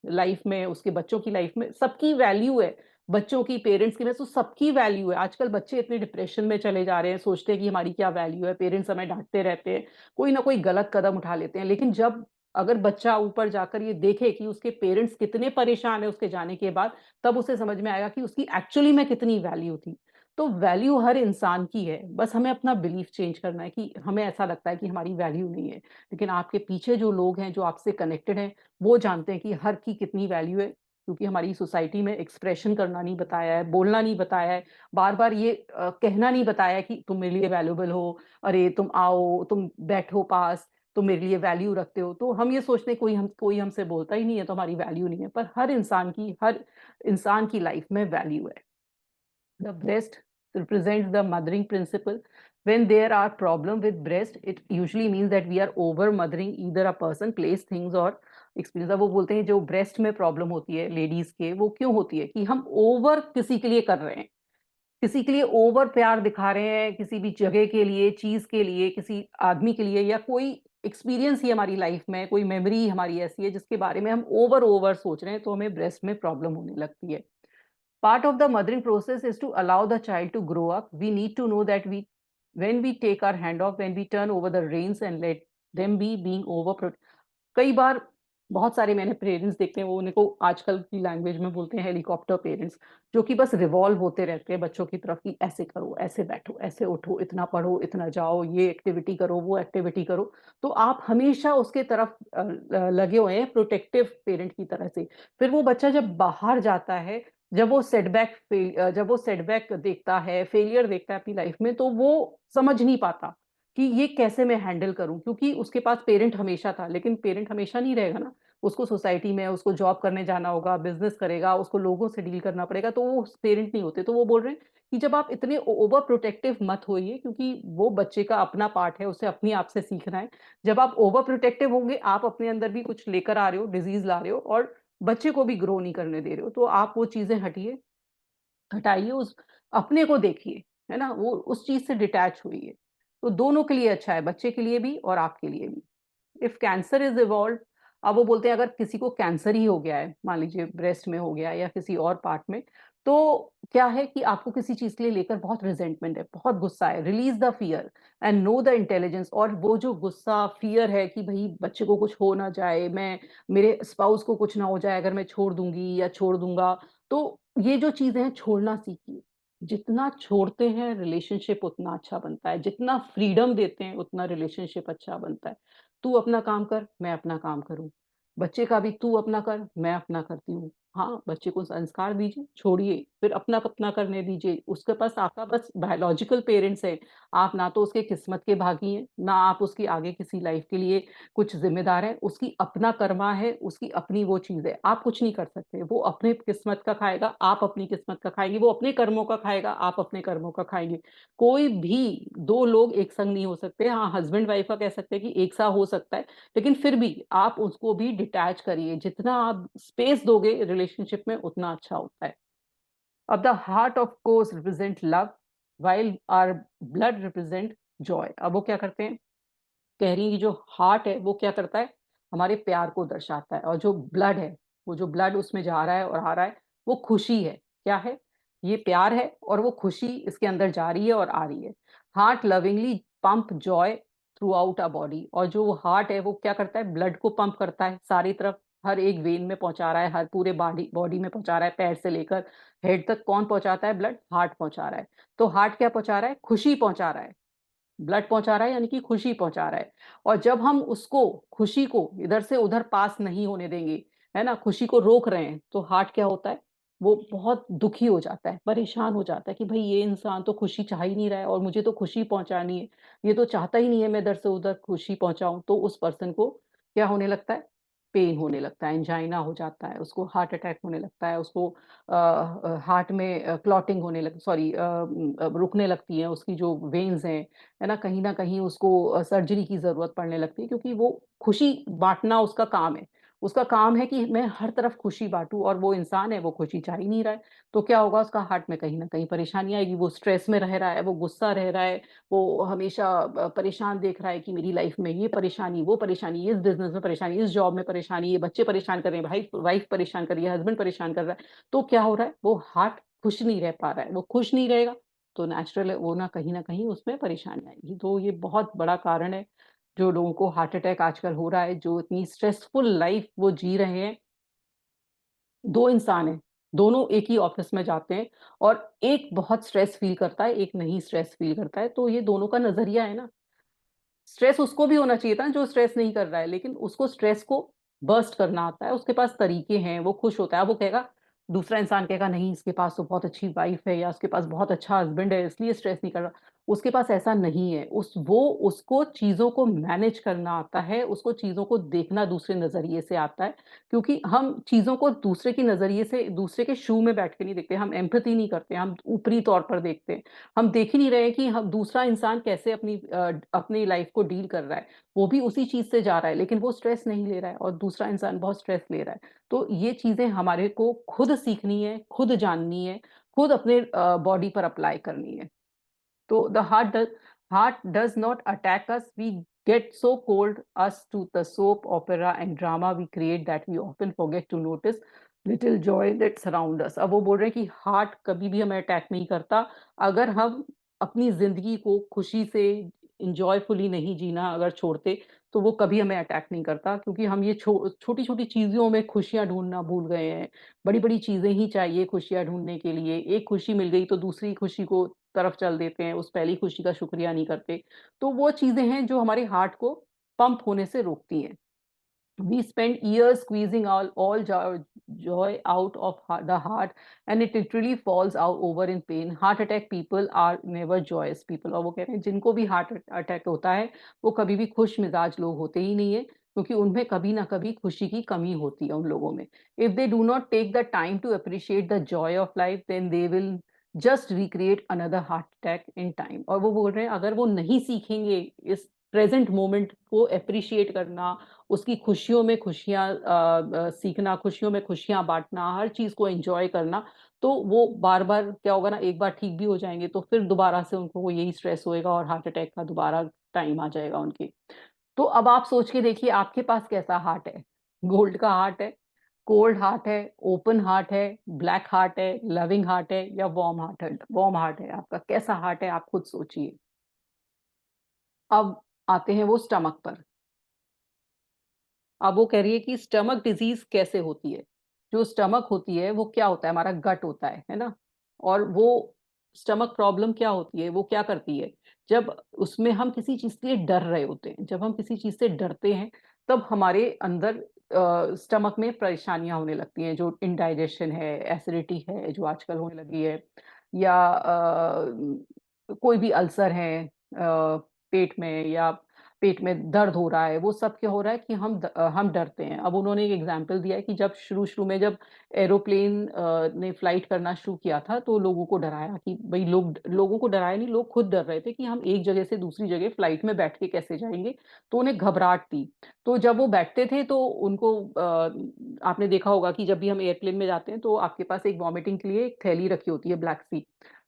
लाइफ में, उसके बच्चों की लाइफ में, सबकी वैल्यू है। बच्चों की, पेरेंट्स की, मैं तो सबकी वैल्यू है। आजकल बच्चे इतने डिप्रेशन में चले जा रहे हैं, सोचते हैं कि हमारी क्या वैल्यू है, पेरेंट्स हमें डांटते रहते हैं, कोई ना कोई गलत कदम उठा लेते हैं। लेकिन जब अगर बच्चा ऊपर जाकर ये देखे कि उसके पेरेंट्स कितने परेशान है उसके जाने के बाद, तब उसे समझ में आएगा कि उसकी एक्चुअली में कितनी वैल्यू थी। तो वैल्यू हर इंसान की है, बस हमें अपना बिलीफ चेंज करना है कि हमें ऐसा लगता है कि हमारी वैल्यू नहीं है, लेकिन आपके पीछे जो लोग हैं जो आपसे कनेक्टेड हैं, वो जानते हैं कि हर की कितनी वैल्यू है। क्योंकि हमारी सोसाइटी में एक्सप्रेशन करना नहीं बताया है, बोलना नहीं बताया है, बार बार ये कहना नहीं बताया है कि तुम मेरे लिए वैल्यूबल हो, अरे तुम आओ, तुम बैठो पास, तुम मेरे लिए वैल्यू रखते हो। तो हम ये सोचते हैं कोई हमसे बोलता ही नहीं है तो हमारी वैल्यू नहीं है, पर हर इंसान की लाइफ में वैल्यू है। The breast represents the mothering principle. When there are problem with breast, it usually means that we are over mothering either a person, place, things or experience। अब वो बोलते हैं जो ब्रेस्ट में प्रॉब्लम होती है लेडीज के, वो क्यों होती है कि हम ओवर किसी के लिए कर रहे हैं, किसी के लिए ओवर प्यार दिखा रहे हैं, किसी भी जगह के लिए, चीज के लिए, किसी आदमी के लिए, या कोई एक्सपीरियंस ही हमारी लाइफ में, कोई मेमोरी हमारी ऐसी है जिसके बारे में हम ओवर ओवर सोच रहे हैं, तो हमें ब्रेस्ट में प्रॉब्लम होने लगती है। Part of the mothering process is to allow the child to grow up. We need to know that when we take our hand off, when we turn over the reins and let them be being over। कई बार बहुत सारे मैंने parents देखते हैं, वो उनको आजकल की लैंग्वेज में बोलते हैं हेलीकॉप्टर पेरेंट्स, जो कि बस रिवॉल्व होते रहते हैं बच्चों की तरफ कि ऐसे करो, ऐसे बैठो, ऐसे उठो, इतना पढ़ो, इतना जाओ, ये एक्टिविटी करो, वो एक्टिविटी करो। तो आप हमेशा उसके तरफ लगे हुए हैं प्रोटेक्टिव पेरेंट की तरह से। फिर वो बच्चा जब बाहर जाता है, जब वो सेटबैक देखता है, फेलियर देखता है अपनी लाइफ में, तो वो समझ नहीं पाता कि ये कैसे मैं हैंडल करूं, क्योंकि उसके पास पेरेंट हमेशा था, लेकिन पेरेंट हमेशा नहीं रहेगा ना। उसको सोसाइटी में उसको जॉब करने जाना होगा, बिज़नेस करेगा, उसको लोगों से डील करना पड़ेगा, तो वो पेरेंट नहीं होते। तो वो बोल रहे हैं कि जब आप इतने ओवर प्रोटेक्टिव मत होइए, क्योंकि वो बच्चे का अपना पार्ट है, उसे अपनी आप से सीखना है। जब आप ओवर प्रोटेक्टिव होंगे, आप अपने अंदर भी कुछ लेकर आ रहे हो, डिज़ीज़ ला रहे हो और बच्चे को भी ग्रो नहीं करने दे रहे हो। तो आप वो चीज़ें हटाइए, उस अपने को देखिए, है ना? वो उस चीज़ से डिटैच होइए। तो दोनों के लिए अच्छा है, बच्चे के लिए भी और आपके लिए भी। इफ कैंसर इज इवॉल्व, अब वो बोलते हैं अगर किसी को कैंसर ही हो गया है, मान लीजिए ब्रेस्ट में हो गया है या किसी और पार्ट में, तो क्या है कि आपको किसी चीज के लिए लेकर बहुत रिजेंटमेंट है, बहुत गुस्सा है, release the fear and know the intelligence. और वो जो गुस्सा फियर है कि भाई बच्चे को कुछ हो ना जाए, मैं मेरे स्पाउस को कुछ ना हो जाए अगर मैं छोड़ दूंगी या छोड़ दूंगा, तो ये जो चीजें हैं छोड़ना सीखिए। जितना छोड़ते हैं रिलेशनशिप उतना अच्छा बनता है, जितना फ्रीडम देते हैं उतना रिलेशनशिप अच्छा बनता है। तू अपना काम कर, मैं अपना काम करूँ। बच्चे का भी तू अपना कर, मैं अपना करती हूँ। हाँ, बच्चे को संस्कार दीजिए, छोड़िए, फिर अपना करने दीजिए। उसके पास आपका बस बायोलॉजिकल पेरेंट्स हैं। आप ना तो उसके किस्मत के भागी हैं, ना आप उसकी आगे किसी लाइफ के लिए कुछ ज़िम्मेदार हैं। उसकी अपना कर्मा है, उसकी अपनी वो चीज़ है। आप कुछ नहीं कर सकते। वो अपने किस्मत का खाएगा, आप अपनी किस्मत का खाएँगे। वो अपने कर्मों का खाएगा, आप अपने कर्मों का खाएँगे। कोई भी 2 लोग एक संग नहीं हो सकते। हाँ, हस्बैंड वाइफ का कह सकते हैं कि एक सा हो सकता है, लेकिन फिर भी आप उसको भी डिटैच करिए। जितना आप स्पेस दोगे रिलेशनशिप में उतना अच्छा होता है। अब the heart of course represent love, while our blood represent joy. अब वो क्या करते हैं, कह रही हैं कि जो हार्ट है वो क्या करता है, हमारे प्यार को दर्शाता है, और जो ब्लड है, वो जो ब्लड उसमें जा रहा है और आ रहा है, वो खुशी है। क्या है, ये प्यार है और वो खुशी इसके अंदर जा रही है और आ रही है। Heart lovingly pump Joy through out a body. और जो हार्ट है वो क्या करता है, ब्लड को पंप करता है सारी तरफ, हर एक वेन में पहुंचा रहा है, हर पूरे बॉडी बॉडी में पहुंचा रहा है, पैर से लेकर हेड तक। कौन पहुंचाता है, ब्लड, हार्ट पहुंचा रहा है। तो हार्ट क्या पहुंचा रहा है, खुशी पहुंचा रहा है। ब्लड पहुँचा रहा है यानी कि खुशी पहुँचा रहा है। और जब हम उसको, खुशी को इधर से उधर पास नहीं होने देंगे, है ना? खुशी को रोक रहे हैं, तो हार्ट क्या होता है? वो बहुत दुखी हो जाता है, परेशान हो जाता है कि भई ये इंसान तो खुशी चाह ही नहीं रहा है और मुझे तो खुशी पहुँचानी है। ये तो चाहता ही नहीं है मैं इधर से उधर खुशी पहुँचाऊँ। तो उस पर्सन को क्या होने लगता है? पेन होने लगता है, एंजाइना हो जाता है, उसको हार्ट अटैक होने लगता है, उसको हार्ट में क्लॉटिंग होने लग सॉरी रुकने लगती है उसकी जो वेन्स हैं, है ना? कहीं न कहीं उसको सर्जरी की ज़रूरत पड़ने लगती है, क्योंकि वो खुशी बाँटना उसका काम है। उसका काम है कि मैं हर तरफ खुशी बाँटूँ, और वो इंसान है, वो खुशी चाह ही नहीं रहा है। तो क्या होगा, उसका हार्ट में कहीं न कहीं परेशानी आएगी, वो स्ट्रेस में रह रहा है, वो गुस्सा रह रहा है, वो हमेशा परेशान देख रहा है कि मेरी लाइफ़ में ये परेशानी, वो परेशानी, इस बिज़नेस में परेशानी, इस जॉब में परेशानी, ये बच्चे परेशान कर रहे हैं, भाई वाइफ़ परेशान कर रही है, हस्बैंड परेशान कर रहा है। तो क्या हो रहा है, वो हार्ट खुश नहीं रह पा रहा है। वो खुश नहीं रहेगा तो नेचुरल है वो ना कहीं न कहीं उसमें परेशानी आएगी। तो ये बहुत बड़ा कारण है, जो लोगों को हार्ट अटैक आजकल हो रहा है, जो इतनी स्ट्रेसफुल लाइफ़ वो जी रहे हैं। 2 इंसान हैं, दोनों एक ही ऑफ़िस में जाते हैं और एक बहुत स्ट्रेस फ़ील करता है, एक नहीं स्ट्रेस फ़ील करता है, तो ये दोनों का नज़रिया है ना। स्ट्रेस उसको भी होना चाहिए था जो स्ट्रेस नहीं कर रहा है, लेकिन उसको स्ट्रेस को बर्स्ट करना आता है, उसके पास तरीके हैं, वो खुश होता है। अब वो कहेगा, दूसरा इंसान कहेगा नहीं इसके पास तो बहुत अच्छी वाइफ़ है या उसके पास बहुत अच्छा हस्बैंड है इसलिए स्ट्रेस नहीं कर रहा। उसके पास ऐसा नहीं है, उसको चीज़ों को मैनेज करना आता है, उसको चीज़ों को देखना दूसरे नज़रिए से आता है, क्योंकि हम चीज़ों को दूसरे के नज़रिए से, दूसरे के शू में बैठ के नहीं देखते, हम एम्पैथी नहीं करते, हम ऊपरी तौर पर देखते हैं। हम देख ही नहीं रहे हैं कि हम दूसरा इंसान कैसे अपनी लाइफ को डील कर रहा है। वो भी उसी चीज़ से जा रहा है, लेकिन वो स्ट्रेस नहीं ले रहा है और दूसरा इंसान बहुत स्ट्रेस ले रहा है। तो ये चीज़ें हमारे को खुद सीखनी है, खुद जाननी है, खुद अपने बॉडी पर अप्लाई करनी है। तो the heart does not attack us. We get so cold us to the soap opera and drama we create that we often forget to notice little joy that surround us. अब वो बोल रहे हैं कि heart कभी भी हमें attack नहीं करता, अगर हम अपनी ज़िंदगी को खुशी से एन्जॉयफुली नहीं जीना अगर छोड़ते, तो वो कभी हमें अटैक नहीं करता, क्योंकि हम ये छोटी-छोटी चीज़ों में खुशियाँ ढूँढना भूल गए हैं। बड़ी-बड़ी चीज़ें ही चाहिए खुशियाँ ढूँढने के लिए। एक खुशी मिल गई तो दूसरी खुशी को तरफ चल देते हैं, उस पहली खुशी का शुक्रिया नहीं करते। तो वो चीज़ें हैं जो हमारे हार्ट को पंप होने से रोकती हैं। We spend years squeezing all joy out of the heart, and it literally falls out over in pain. Heart attack people are never joyous people. और वो कह रहे हैं जिनको भी हार्ट अटैक होता है, वो कभी भी खुश मिजाज लोग होते ही नहीं है। क्योंकि उनमें कभी ना कभी खुशी की कमी होती है उन लोगों में। If they do not take the time to appreciate the joy of life, then they will just recreate another heart attack in time. और वो बोल रहे हैं अगर वो नहीं सीखेंगे इस प्रेजेंट मोमेंट को अप्रिशिएट करना, उसकी खुशियों में खुशियाँ सीखना, खुशियों में खुशियाँ बाँटना, हर चीज़ को एन्जॉय करना, तो वो बार-बार क्या होगा ना, एक बार ठीक भी हो जाएँगे तो फिर दोबारा से उनको वो यही स्ट्रेस होएगा और हार्ट अटैक का दोबारा टाइम आ जाएगा उनके। तो अब आप सोच के देखिए आपके पास कैसा हार्ट है? गोल्ड का हार्ट है, कोल्ड हार्ट है, ओपन हार्ट है, ब्लैक हार्ट है, लविंग हार्ट है या वार्म हार्ट है आपका? कैसा हार्ट है आप खुद सोचिए। अब आते हैं वो स्टमक पर। अब वो कह रही है कि स्टमक डिज़ीज़ कैसे होती है? जो स्टमक होती है वो क्या होता है? हमारा गट होता है ना? और वो स्टमक प्रॉब्लम क्या होती है? वो क्या करती है? जब उसमें हम किसी चीज़ के लिए डर रहे होते हैं, जब हम किसी चीज़ से डरते हैं, तब हमारे अंदर स्टमक में परेशानियाँ होने लगती हैं, जो इंडाइजेशन है, एसिडिटी है, जो आजकल होने लगी है, या कोई भी अल्सर है पेट में, या पेट में दर्द हो रहा है, वो सब क्या हो रहा है कि हम डरते हैं। अब उन्होंने एक एग्ज़ाम्पल दिया है कि जब शुरू-शुरू में जब एरोप्लेन ने फ्लाइट करना शुरू किया था, तो लोगों को डराया कि भई लोगों को डराया नहीं, लोग खुद डर रहे थे कि हम एक जगह से दूसरी जगह फ्लाइट में बैठ के कैसे जाएँगे, तो उन्हें घबराहट थी। तो जब वो बैठते थे तो उनको आपने देखा होगा कि जब भी हम एयरप्लेन में जाते हैं, तो आपके पास एक वॉमिटिंग के लिए एक थैली रखी होती है, ब्लैक सी।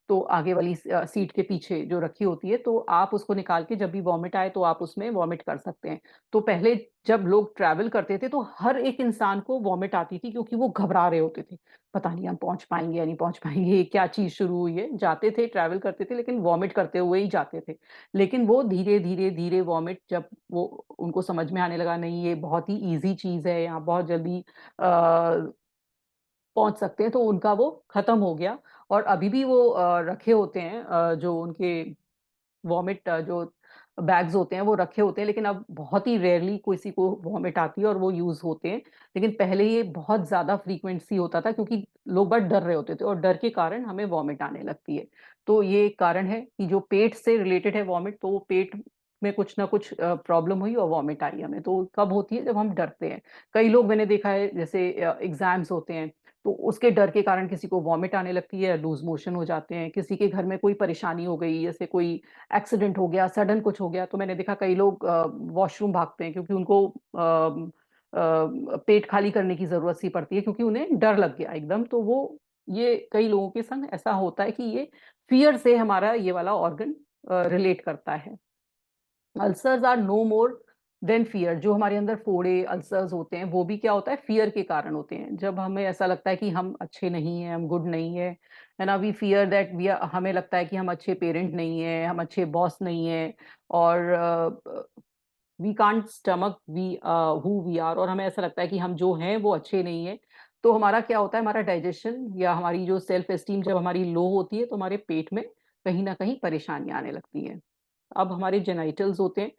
तो आगे वाली सीट के पीछे जो रखी होती है, तो आप उसको निकाल के जब भी वॉमिट आए तो आप उसमें वॉमिट कर सकते हैं। तो पहले जब लोग ट्रैवल करते थे तो हर एक इंसान को वॉमिट आती थी क्योंकि वो घबरा रहे होते थे। पता नहीं हम पहुँच पाएँगे या नहीं पहुँच पाएँगे, ये क्या चीज़ शुरू हुई है। जाते थे, ट्रैवल करते थे लेकिन वॉमिट करते हुए ही जाते थे। लेकिन वो धीरे वॉमिट जब वो उनको समझ में आने लगा नहीं ये बहुत ही ईज़ी चीज़ है, यहाँ बहुत जल्दी पहुँच सकते हैं, तो उनका वो खत्म हो गया। और अभी भी वो रखे होते हैं जो उनके वॉमिट जो बैग्स होते हैं वो रखे होते हैं, लेकिन अब बहुत ही रेयरली किसी को वॉमिट आती है और वो यूज़ होते हैं। लेकिन पहले ये बहुत ज़्यादा फ्रीक्वेंसी होता था क्योंकि लोग बहुत डर रहे होते थे और डर के कारण हमें वॉमिट आने लगती है। तो ये एक कारण है कि जो पेट से रिलेटेड है वॉमिट, तो वो पेट में कुछ ना कुछ प्रॉब्लम हुई और वॉमिट आई हमें। तो कब होती है? जब हम डरते हैं। कई लोग मैंने देखा है जैसे एग्ज़ाम्स होते हैं, तो उसके डर के कारण किसी को वॉमिट आने लगती है, लूज़ मोशन हो जाते हैं, किसी के घर में कोई परेशानी हो गई, जैसे कोई एक्सीडेंट हो गया, सडन कुछ हो गया, तो मैंने देखा कई लोग वॉशरूम भागते हैं क्योंकि उनको पेट खाली करने की ज़रूरत सी पड़ती है क्योंकि उन्हें डर लग गया एकदम। तो वो ये कई लोगों के संग ऐसा होता है कि ये फ़ियर से हमारा ये वाला ऑर्गन रिलेट करता है। Ulcers are no more than fear. जो हमारे अंदर फोड़े, अल्सर्स होते हैं, वो भी क्या होता है? फ़ियर के कारण होते हैं। जब हमें ऐसा लगता है कि हम अच्छे नहीं हैं, हम गुड नहीं हैं, है ना? वी फ़ियर दैट हमें लगता है कि हम अच्छे पेरेंट नहीं हैं, हम अच्छे बॉस नहीं हैं, और we can't stomach who we are, और हमें ऐसा लगता है कि हम जो हैं वो अच्छे नहीं हैं। तो हमारा क्या होता है? हमारा डाइजेशन या हमारी जो सेल्फ एस्टीम जब हमारी लो होती है, तो हमारे पेट में कहीं न कहीं परेशानियाँ आने लगती हैं। अब हमारे जेनिटल्स होते हैं,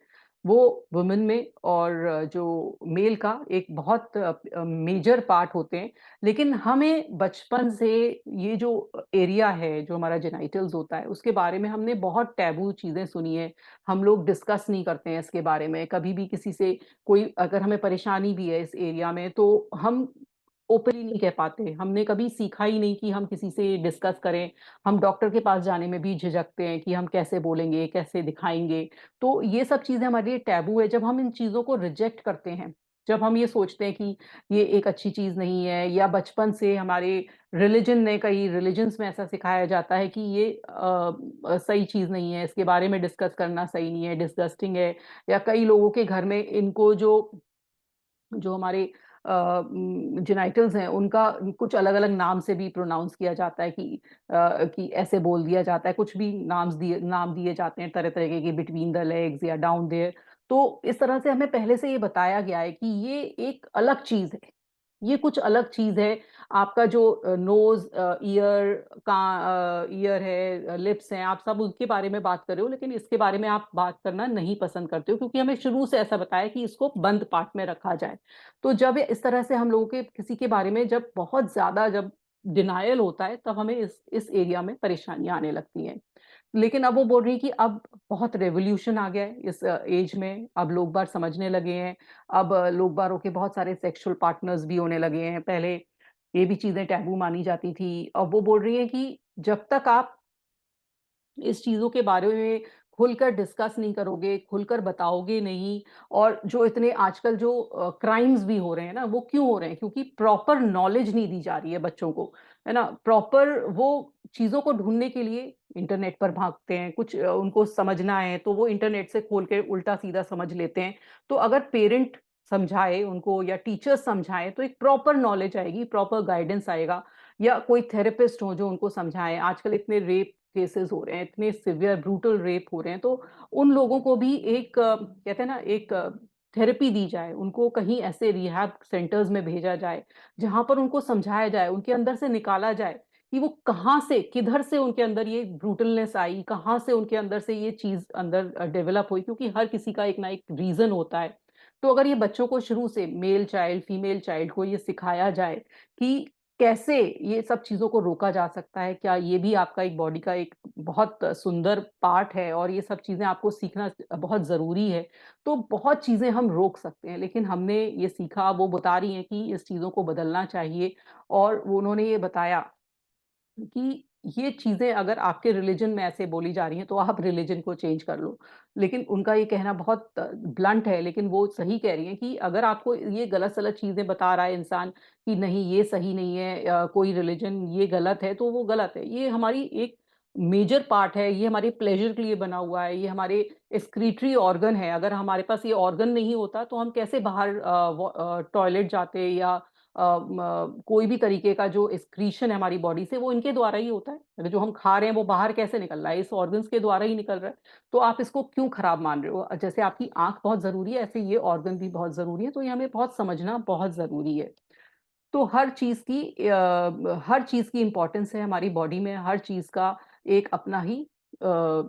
वो वुमेन में और जो मेल का एक बहुत मेजर पार्ट होते हैं। लेकिन हमें बचपन से ये जो एरिया है, जो हमारा जेनिटल्स होता है, उसके बारे में हमने बहुत टैबू चीज़ें सुनी हैं। हम लोग डिस्कस नहीं करते हैं इसके बारे में। कभी भी किसी से कोई अगर हमें परेशानी भी है इस एरिया में, तो हम ओपनली नहीं कह पाते। हमने कभी सीखा ही नहीं कि हम किसी से डिस्कस करें। हम डॉक्टर के पास जाने में भी झिझकते हैं कि हम कैसे बोलेंगे, कैसे दिखाएँगे। तो ये सब चीज़ें हमारे लिए टैबू है। जब हम इन चीज़ों को रिजेक्ट करते हैं, जब हम ये सोचते हैं कि ये एक अच्छी चीज़ नहीं है, या बचपन से हमारे कई रिलिजन्स में ऐसा सिखाया जाता है कि ये सही चीज़ नहीं है, इसके बारे में डिस्कस करना सही नहीं है, डिसगस्टिंग है, या कई लोगों के घर में इनको जो जो हमारे जेनिटल्स हैं, उनका कुछ अलग-अलग नाम से भी प्रोनाउंस किया जाता है कि ऐसे बोल दिया जाता है, कुछ भी नाम दिए जाते हैं तरह-तरह के, बिटवीन द लेग्स या डाउन देयर। तो इस तरह से हमें पहले से ये बताया गया है कि ये एक अलग चीज़ है, ये कुछ अलग चीज़ है। आपका जो नोज़, ईयर है, लिप्स हैं, आप सब उसके बारे में बात कर रहे हो, लेकिन इसके बारे में आप बात करना नहीं पसंद करते हो क्योंकि हमें शुरू से ऐसा बताया कि इसको बंद पार्ट में रखा जाए। तो जब इस तरह से हम लोगों के किसी के बारे में जब बहुत ज़्यादा जब डिनायल होता है, तब हमें इस एरिया में परेशानियाँ आने लगती हैं। लेकिन अब वो बोल रही है कि अब बहुत रेवोल्यूशन आ गया है इस एज में, अब लोग बाग समझने लगे हैं, अब लोग बागों के बहुत सारे सेक्सुअल पार्टनर्स भी होने लगे हैं, पहले ये भी चीज़ें टैबू मानी जाती थी। अब वो बोल रही हैं कि जब तक आप इस चीज़ों के बारे में खुलकर डिस्कस नहीं करोगे, खुलकर बताओगे नहीं, और जो इतने आजकल जो क्राइम्स भी हो रहे हैं ना, वो क्यों हो रहे हैं? क्योंकि प्रॉपर नॉलेज नहीं दी जा रही है बच्चों को, है ना? प्रॉपर वो चीज़ों को ढूँढने के लिए इंटरनेट पर भागते हैं, कुछ उनको समझना है, तो वो इंटरनेट से खोल के उल्टा-सीधा समझ लेते हैं। तो अगर पेरेंट समझाए उनको या टीचर्स समझाएँ, तो एक प्रॉपर नॉलेज आएगी, प्रॉपर गाइडेंस आएगा, या कोई थेरेपिस्ट हो जो उनको समझाएँ। आजकल इतने रेप केसेस हो रहे हैं, इतने सिवियर ब्रूटल रेप हो रहे हैं, तो उन लोगों को भी एक कहते हैं ना, एक थेरेपी दी जाए, उनको कहीं ऐसे रिहैब सेंटर्स में भेजा जाए, जहाँ पर उनको समझाया जाए, उनके अंदर से निकाला जाए कि वो कहाँ से, किधर से उनके अंदर ये ब्रूटलनेस आई, कहाँ से उनके अंदर से ये चीज़ अंदर डेवलप हुई, क्योंकि हर किसी का एक ना एक रीज़न होता है। तो अगर ये बच्चों को शुरू से मेल चाइल्ड, फीमेल चाइल्ड को ये सिखाया जाए कि कैसे ये सब चीज़ों को रोका जा सकता है? क्या ये भी आपका एक बॉडी का एक बहुत सुंदर पार्ट है और ये सब चीज़ें आपको सीखना बहुत ज़रूरी है। तो बहुत चीज़ें हम रोक सकते हैं, लेकिन हमने ये सीखा, वो बता रही हैं कि इस चीज़ों को बदलना चाहिए, और वो उन्होंने ये बताया कि ये चीज़ें अगर आपके रिलिजन में ऐसे बोली जा रही हैं, तो आप रिलिजन को चेंज कर लो। लेकिन उनका ये कहना बहुत ब्लंट है, लेकिन वो सही कह रही हैं कि अगर आपको ये गलत-सलत चीज़ें बता रहा है इंसान कि नहीं ये सही नहीं है, कोई रिलिजन ये गलत है, तो वो गलत है। ये हमारी एक मेजर पार्ट है, ये हमारे प्लेज़र के लिए बना हुआ है, ये हमारे एक्सक्रीटरी ऑर्गन है। अगर हमारे पास ये ऑर्गन नहीं होता, तो हम कैसे बाहर टॉयलेट जाते, या कोई भी तरीके का जो एक्सक्रीशन है हमारी बॉडी से, वो इनके द्वारा ही होता है। अगर जो हम खा रहे हैं वो बाहर कैसे निकल रहा है? इस ऑर्गन्स के द्वारा ही निकल रहा है। तो आप इसको क्यों खराब मान रहे हो? जैसे आपकी आँख बहुत ज़रूरी है, ऐसे ये ऑर्गन भी बहुत ज़रूरी है, तो ये हमें बहुत समझना बहुत ज़रूरी है। तो हर चीज़ की इम्पोर्टेंस है हमारी बॉडी में, हर चीज़ का एक अपना ही अ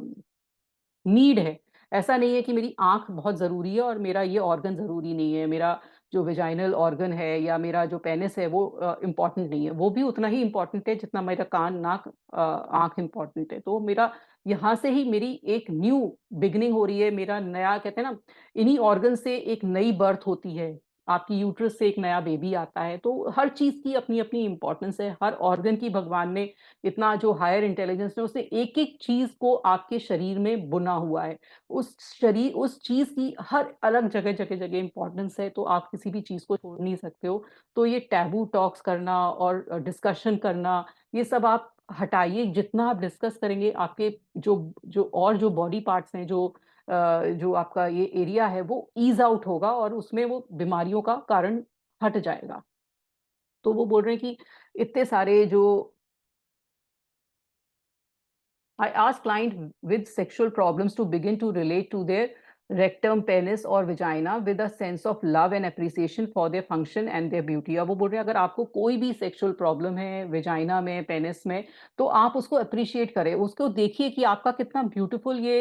नीड है। ऐसा नहीं है कि मेरी आँख बहुत ज़रूरी है और मेरा ये ऑर्गन ज़रूरी नहीं है। मेरा जो वेजाइनल ऑर्गन है या मेरा जो पेनिस है वो इम्पोर्टेंट नहीं है। वो भी उतना ही इम्पोर्टेंट है जितना मेरा कान, नाक, आँख इम्पोर्टेंट है। तो मेरा यहाँ से ही मेरी एक न्यू बिगिनिंग हो रही है। मेरा नया कहते हैं ना, इन्हीं ऑर्गन से एक नई बर्थ होती है। आपकी यूट्रस से एक नया बेबी आता है। तो हर चीज़ की अपनी-अपनी इम्पोर्टेंस है। हर ऑर्गन की भगवान ने इतना जो हायर इंटेलिजेंस ने उसने एक-एक चीज़ को आपके शरीर में बुना हुआ है। उस चीज़ की हर अलग जगह-जगह इम्पोर्टेंस है, तो आप किसी भी चीज़ को छोड़ नहीं सकते हो। तो ये टैबू टॉक्स करना और डिस्कशन करना, ये सब आप हटाइए। जितना आप डिस्कस करेंगे, आपके जो जो बॉडी पार्ट्स हैं, जो आपका ये एरिया है, वो ईज़ आउट होगा और उसमें वो बीमारियों का कारण हट जाएगा। तो वो बोल रहे हैं कि इतने सारे जो I ask client with sexual problems to begin to relate to their rectum, penis और vagina with a sense of love and appreciation for their function and their beauty। अब वो बोल रहे हैं अगर आपको कोई भी सेक्सुअल प्रॉब्लम है वेजाइना में, पेनिस में, तो आप उसको अप्रिशिएट करें, उसको देखिए कि आपका कितना ब्यूटीफुल ये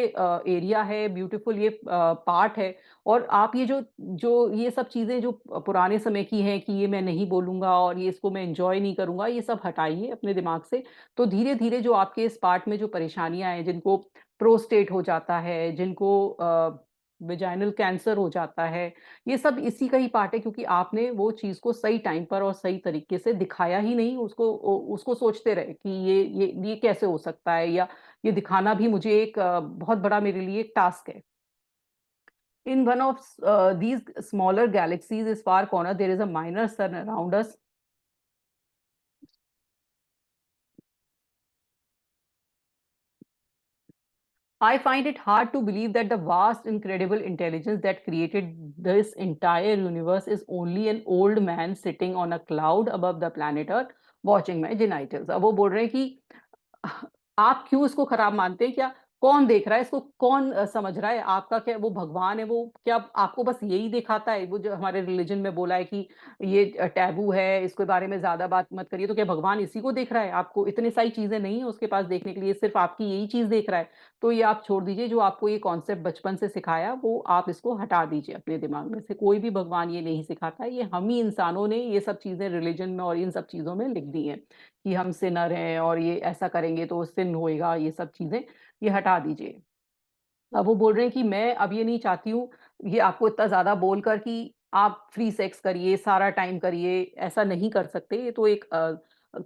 एरिया है, ब्यूटीफुल ये पार्ट है, और आप ये जो जो ये सब चीज़ें जो पुराने समय की हैं कि ये मैं नहीं बोलूँगा और ये इसको मैं एन्जॉय नहीं करूँगा, ये सब हटाइए अपने दिमाग से। तो धीरे-धीरे जो आपके इस पार्ट में जो परेशानियाँ हैं, जिनको प्रोस्टेट हो जाता है, जिनको वेजाइनल कैंसर हो जाता है, ये सब इसी का ही पार्ट है, क्योंकि आपने वो चीज़ को सही टाइम पर और सही तरीके से दिखाया ही नहीं, उसको सोचते रहे कि ये कैसे हो सकता है, या ये दिखाना भी मुझे एक बहुत बड़ा मेरे लिए एक टास्क है। In one of these smaller galaxies is far corner, there is a minor sun around us. I find it hard to believe that the vast, incredible intelligence that created this entire universe is only an old man sitting on a cloud above the planet Earth watching my genitals। अब वो बोल रहे हैं कि आप क्यों इसको खराब मानते हैं? क्या कौन देख रहा है इसको? कौन समझ रहा है? आपका क्या वो भगवान है? वो क्या आपको बस यही दिखाता है? वो जो हमारे रिलिजन में बोला है कि ये टैबू है, इसके बारे में ज़्यादा बात मत करिए, तो क्या भगवान इसी को देख रहा है? आपको इतनी सारी चीज़ें नहीं है उसके पास देखने के लिए, सिर्फ़ आपकी यही चीज़ देख रहा है। तो ये आप छोड़ दीजिए, जो आपको ये कॉन्सेप्ट बचपन से सिखाया, वो आप इसको हटा दीजिए अपने दिमाग में से। कोई भी भगवान ये नहीं सिखाता है, ये हम ही इंसानों ने ये सब चीज़ें रिलिजन में और इन सब चीज़ों में लिख दी हैं। कि हम सिनर हैं और ये ऐसा करेंगे तो सिन होएगा, ये सब चीज़ें, ये हटा दीजिए। अब वो बोल रहे हैं कि मैं अब ये नहीं चाहती हूँ, ये आपको इतना ज़्यादा बोलकर कि आप फ्री सेक्स करिए, सारा टाइम करिए, ऐसा नहीं कर सकते, ये तो एक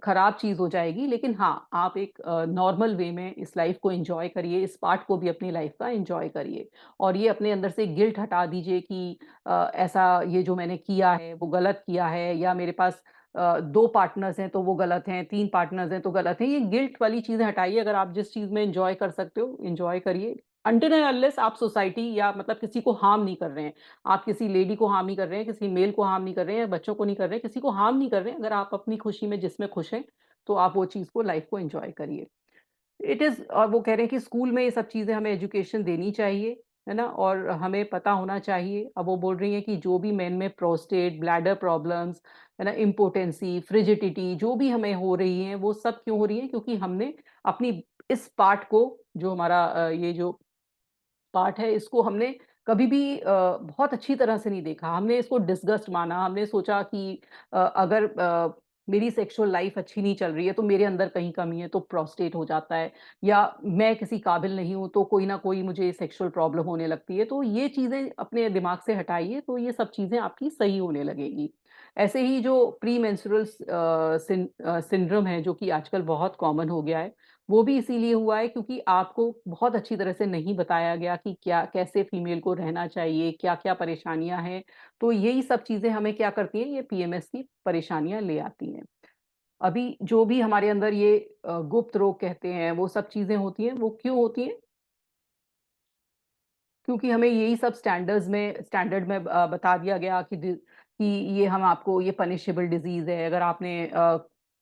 खराब चीज़ हो जाएगी। लेकिन हाँ, आप एक नॉर्मल वे में इस लाइफ़ को एन्जॉय करिए, इस पार्ट को भी अपनी लाइफ़ का एन्जॉय करिए। और ये अपने अंदर से गिल्ट हटा दीजिए कि ऐसा ये जो मैंने किया है, वो गलत किया है, या मेरे पास 2 पार्टनर्स हैं, तो वो गलत हैं, 3 पार्टनर्स हैं, तो गलत हैं। ये गिल्ट वाली चीज़ें हटाइए, अगर आप जिस चीज़ में एन्जॉय कर सकते हो, एन्जॉय करिए। अनटिल एंड अनलेस आप सोसाइटी या मतलब किसी को हार्म नहीं कर रहे हैं। आप किसी लेडी को हार्म नहीं कर रहे हैं, किसी मेल को हार्म नहीं कर रहे हैं, या बच्चों को नहीं कर रहे हैं, किसी को हार्म नहीं कर रहे हैं। अगर आप अपनी खुशी में जिसमें खुश हैं, तो आप वो चीज़ को लाइफ़ को एन्जॉय करिए। इट इज़ और वो कह रहे हैं कि स्कूल में ये सब चीज़ें हमें एजुकेशन देनी चाहिए, है ना? और हमें पता होना चाहिए। अब वो बोल रही हैं कि जो भी मेन में प्रोस्टेट, ब्लैडर प्रॉब्लम्स, है ना? इम्पोटेंसी, फ्रिजिडिटी जो भी हमें हो रही हैं, वो सब क्यों हो रही हैं? क्योंकि हमने अपनी इस पार्ट को जो हमारा ये जो पार्ट है, इसको हमने कभी भी बहुत अच्छी तरह से नहीं देखा। हमने इसको डिसगस्ट माना, हमने सोचा कि अगर मेरी सेक्सुअल लाइफ़ अच्छी नहीं चल रही है, तो मेरे अंदर कहीं कमी है, तो प्रोस्टेट हो जाता है, या मैं किसी काबिल नहीं हूँ, तो कोई ना कोई मुझे सेक्सुअल प्रॉब्लम होने लगती है। तो ये चीज़ें अपने दिमाग से हटाइए, तो ये सब चीज़ें आपकी सही होने लगेंगी। ऐसे ही जो प्री मेंस्ट्रुअल सिंड्रोम है, जो कि आजकल बहुत कॉमन हो गया है, वो भी इसीलिए हुआ है क्योंकि आपको बहुत अच्छी तरह से नहीं बताया गया कि क्या कैसे फीमेल को रहना चाहिए, क्या-क्या परेशानियाँ हैं। तो यही सब चीज़ें हमें क्या करती हैं, ये पीएमएस की परेशानियाँ ले आती हैं। अभी जो भी हमारे अंदर ये गुप्त रोग कहते हैं, वो सब चीज़ें होती हैं, वो क्यों होती हैं? क्योंकि हमें यही सब स्टैंडर्ड में बता दिया गया कि ये हम आपको ये पनिशेबल डिज़ीज़ है। अगर आपने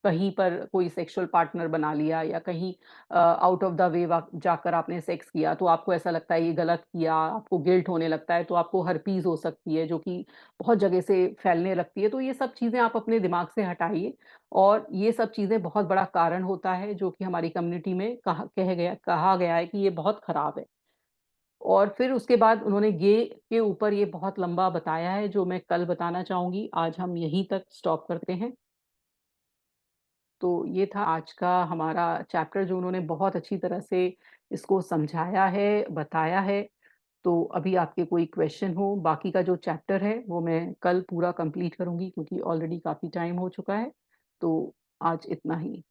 कहीं पर कोई सेक्सुअल पार्टनर बना लिया, या कहीं आउट ऑफ द वे वा जाकर आपने सेक्स किया, तो आपको ऐसा लगता है ये गलत किया, आपको गिल्ट होने लगता है, तो आपको हर्पीज़ हो सकती है, जो कि बहुत जगह से फैलने लगती है। तो ये सब चीज़ें आप अपने दिमाग से हटाइए, और ये सब चीज़ें बहुत बड़ा कारण होता है, जो कि हमारी कम्युनिटी में कहा गया है कि ये बहुत खराब है। और फिर उसके बाद उन्होंने गे के ऊपर ये बहुत लंबा बताया है, जो मैं कल बताना चाहूँगी। आज हम यहीं तक स्टॉप करते हैं। तो ये था आज का हमारा चैप्टर, जो उन्होंने बहुत अच्छी तरह से इसको समझाया है, बताया है। तो अभी आपके कोई क्वेश्चन हो, बाकी का जो चैप्टर है, वो मैं कल पूरा कंप्लीट करूँगी, क्योंकि ऑलरेडी काफ़ी टाइम हो चुका है। तो आज इतना ही।